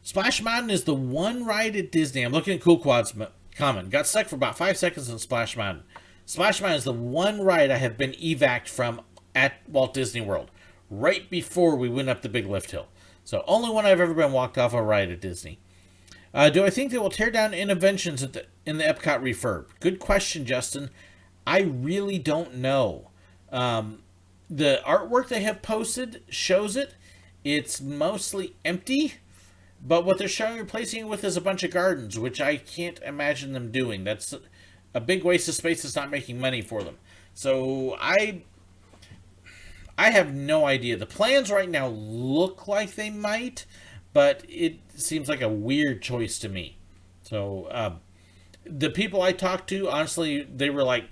Splash Mountain is the one ride at Disney. I'm looking at Cool Quad's comment. Got stuck for about 5 seconds on Splash Mountain. Splash Mountain is the one ride I have been evac'd from at Walt Disney World, right before we went up the big lift hill. So only one I've ever been walked off a ride at Disney. Do I think they will tear down Innoventions in the Epcot refurb? Good question, Justin. I really don't know. The artwork they have posted shows it. It's mostly empty, but what they're showing replacing it with is a bunch of gardens, which I can't imagine them doing. a big waste of space that's not making money for them. So I have no idea. The plans right now look like they might, but it seems like a weird choice to me. So the people I talked to, honestly, they were like,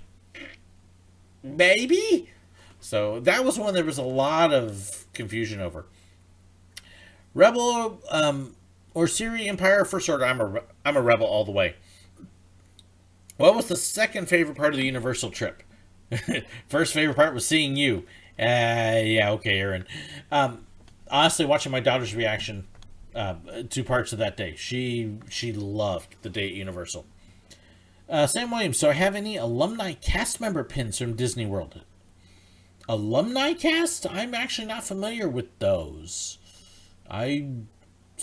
maybe? So that was one there was a lot of confusion over. Rebel or Siri Empire First Order. I'm a rebel all the way. What was the second favorite part of the Universal trip? First favorite part was seeing you. Yeah, okay, Aaron. Honestly, watching my daughter's reaction to parts of that day. She loved the day at Universal. Sam Williams, so I have any alumni cast member pins from Disney World? Alumni cast? I'm actually not familiar with those. I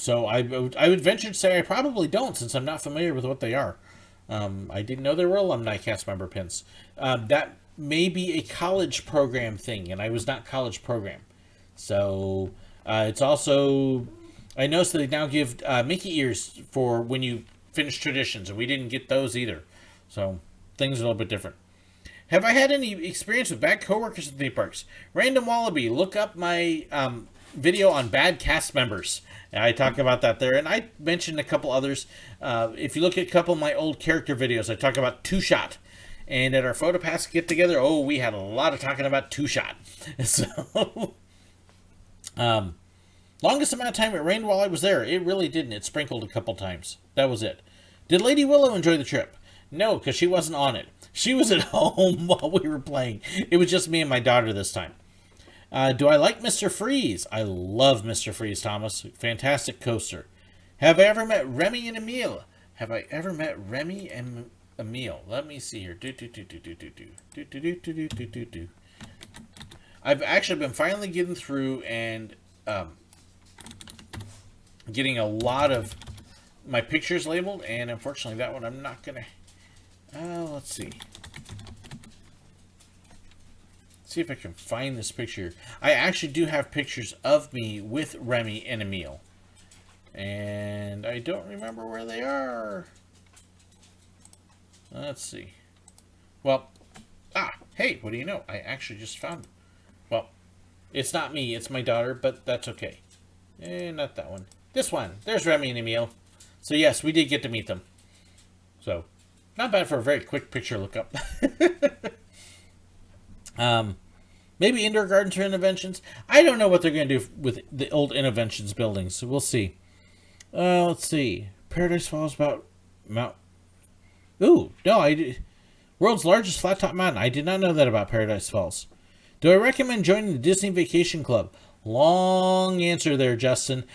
would venture to say I probably don't, since I'm not familiar with what they are. I didn't know there were alumni cast member pins. That may be a college program thing, and I was not college program. So it's also, I noticed that they now give Mickey ears for when you finish traditions, and we didn't get those either. So things are a little bit different. Have I had any experience with bad coworkers at theme parks? Random Wallaby, look up my video on bad cast members. I talk about that there, and I mentioned a couple others. If you look at a couple of my old character videos, I talk about Two Shot. And at our PhotoPass get-together, we had a lot of talking about Two Shot. So, longest amount of time it rained while I was there. It really didn't. It sprinkled a couple times. That was it. Did Lady Willow enjoy the trip? No, because she wasn't on it. She was at home while we were playing. It was just me and my daughter this time. Do I like Mr. Freeze? I love Mr. Freeze, Thomas. Fantastic coaster. Have I ever met Remy and Emile? Have I ever met Remy and Emile? Let me see here. I've actually been finally getting through and getting a lot of my pictures labeled, and unfortunately that one I'm not gonna. Let's see. See if I can find this picture. I actually do have pictures of me with Remy and Emile. And I don't remember where they are. Let's see. Well, hey, what do you know? I actually just found them. Well, it's not me, it's my daughter, but that's okay. Not that one. This one. There's Remy and Emile. So yes, we did get to meet them. So, not bad for a very quick picture lookup. Maybe indoor gardens or interventions. I don't know what they're going to do with the old interventions buildings, so we'll see. Let's see. Paradise Falls about Mount. Ooh, no, world's largest flat top mountain. I did not know that about Paradise Falls. Do I recommend joining the Disney Vacation Club? Long answer there, Justin,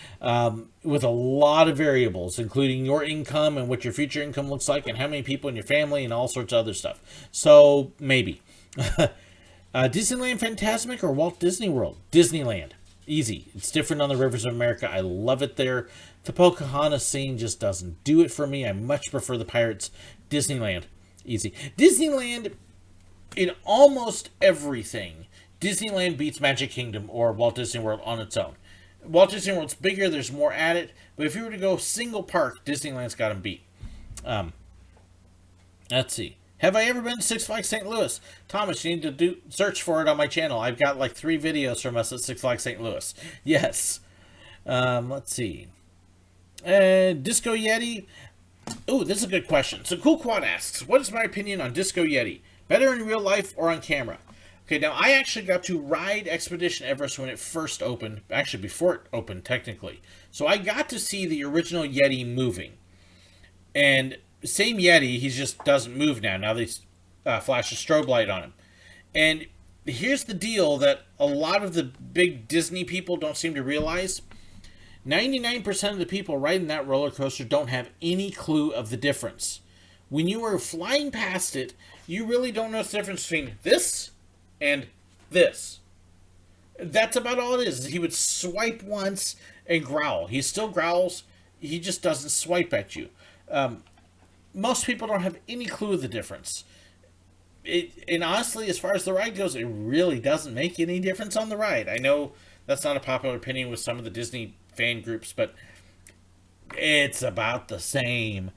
with a lot of variables, including your income and what your future income looks like and how many people in your family and all sorts of other stuff. So, maybe. Disneyland Fantasmic or Walt Disney World? Disneyland. Easy. It's different on the Rivers of America. I love it there. The Pocahontas scene just doesn't do it for me. I much prefer the Pirates. Disneyland. Easy. Disneyland, in almost everything, Disneyland beats Magic Kingdom or Walt Disney World on its own. Walt Disney World's bigger. There's more at it. But if you were to go single park, Disneyland's got them beat. Let's see. Have I ever been to Six Flags St. Louis? Thomas, you need to search for it on my channel. I've got like 3 videos from us at Six Flags St. Louis. Yes. Let's see. Disco Yeti. Ooh, this is a good question. So Cool Quad asks, what is my opinion on Disco Yeti? Better in real life or on camera? Okay, now I actually got to ride Expedition Everest when it first opened. Actually, before it opened, technically. So I got to see the original Yeti moving. And same Yeti, he just doesn't move now. Now they flash a strobe light on him. And here's the deal that a lot of the big Disney people don't seem to realize. 99% of the people riding that roller coaster don't have any clue of the difference. When you are flying past it, you really don't know the difference between this and this. That's about all it is. He would swipe once and growl. He still growls. He just doesn't swipe at you. Most people don't have any clue of the difference. And honestly, as far as the ride goes, it really doesn't make any difference on the ride. I know that's not a popular opinion with some of the Disney fan groups, but it's about the same.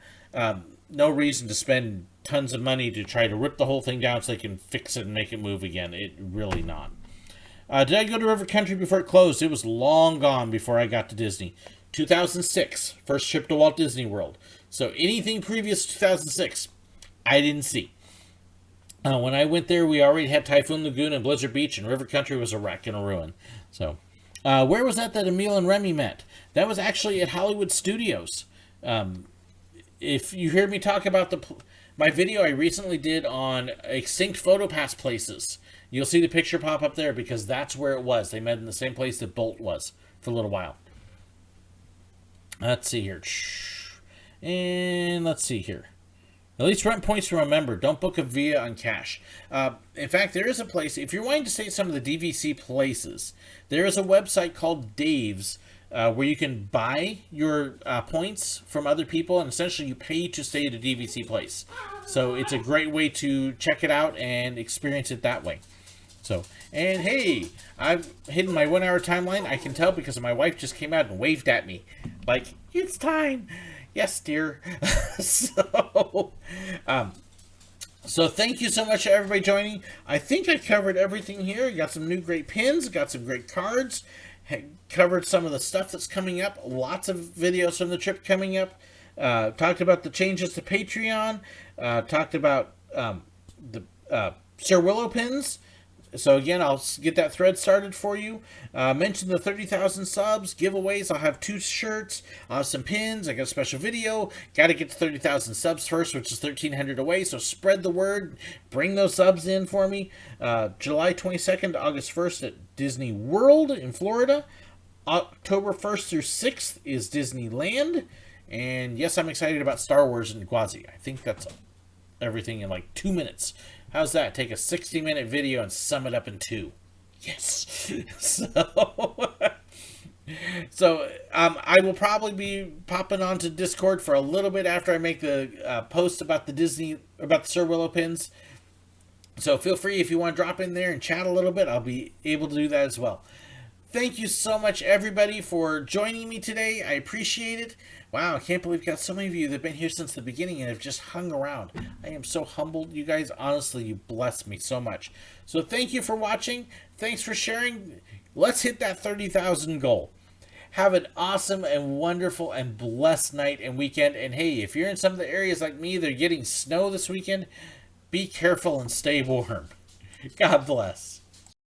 No reason to spend tons of money to try to rip the whole thing down so they can fix it and make it move again. It really not. Did I go to River Country before it closed? It was long gone before I got to Disney. 2006, first trip to Walt Disney World. So anything previous to 2006, I didn't see. When I went there, we already had Typhoon Lagoon and Blizzard Beach, and River Country was a wreck and a ruin. So, where was that Emil and Remy met? That was actually at Hollywood Studios. If you hear me talk about my video I recently did on extinct PhotoPass places, you'll see the picture pop up there because that's where it was. They met in the same place that Bolt was for a little while. Let's see here. And let's see here. At least rent points to remember. Don't book a Via on cash. In fact, there is a place, if you're wanting to stay at some of the DVC places, there is a website called Dave's where you can buy your points from other people, and essentially you pay to stay at a DVC place. So it's a great way to check it out and experience it that way. So, and hey, I've hidden my 1 hour timeline. I can tell because my wife just came out and waved at me. Like, it's time. Yes, dear. So thank you so much to everybody joining. I think I covered everything here. Got some new great pins. Got some great cards. Covered some of the stuff that's coming up. Lots of videos from the trip coming up. Talked about the changes to Patreon. Talked about the Sir Willow pins. So again, I'll get that thread started for you. Mention the 30,000 subs, giveaways. I'll have 2 shirts. I'll have some pins. I got a special video. Got to get to 30,000 subs first, which is 1,300 away. So spread the word. Bring those subs in for me. July 22nd to August 1st at Disney World in Florida. October 1st through 6th is Disneyland. And yes, I'm excited about Star Wars and Gwazi. I think that's everything in like 2 minutes. How's that? Take a 60-minute video and sum it up in 2. Yes. So I will probably be popping onto Discord for a little bit after I make the post about the Sir Willow pins. So feel free if you want to drop in there and chat a little bit. I'll be able to do that as well. Thank you so much, everybody, for joining me today. I appreciate it. Wow, I can't believe we've got so many of you that have been here since the beginning and have just hung around. I am so humbled. You guys, honestly, you bless me so much. So thank you for watching. Thanks for sharing. Let's hit that 30,000 goal. Have an awesome and wonderful and blessed night and weekend. And hey, if you're in some of the areas like me that are getting snow this weekend, be careful and stay warm. God bless.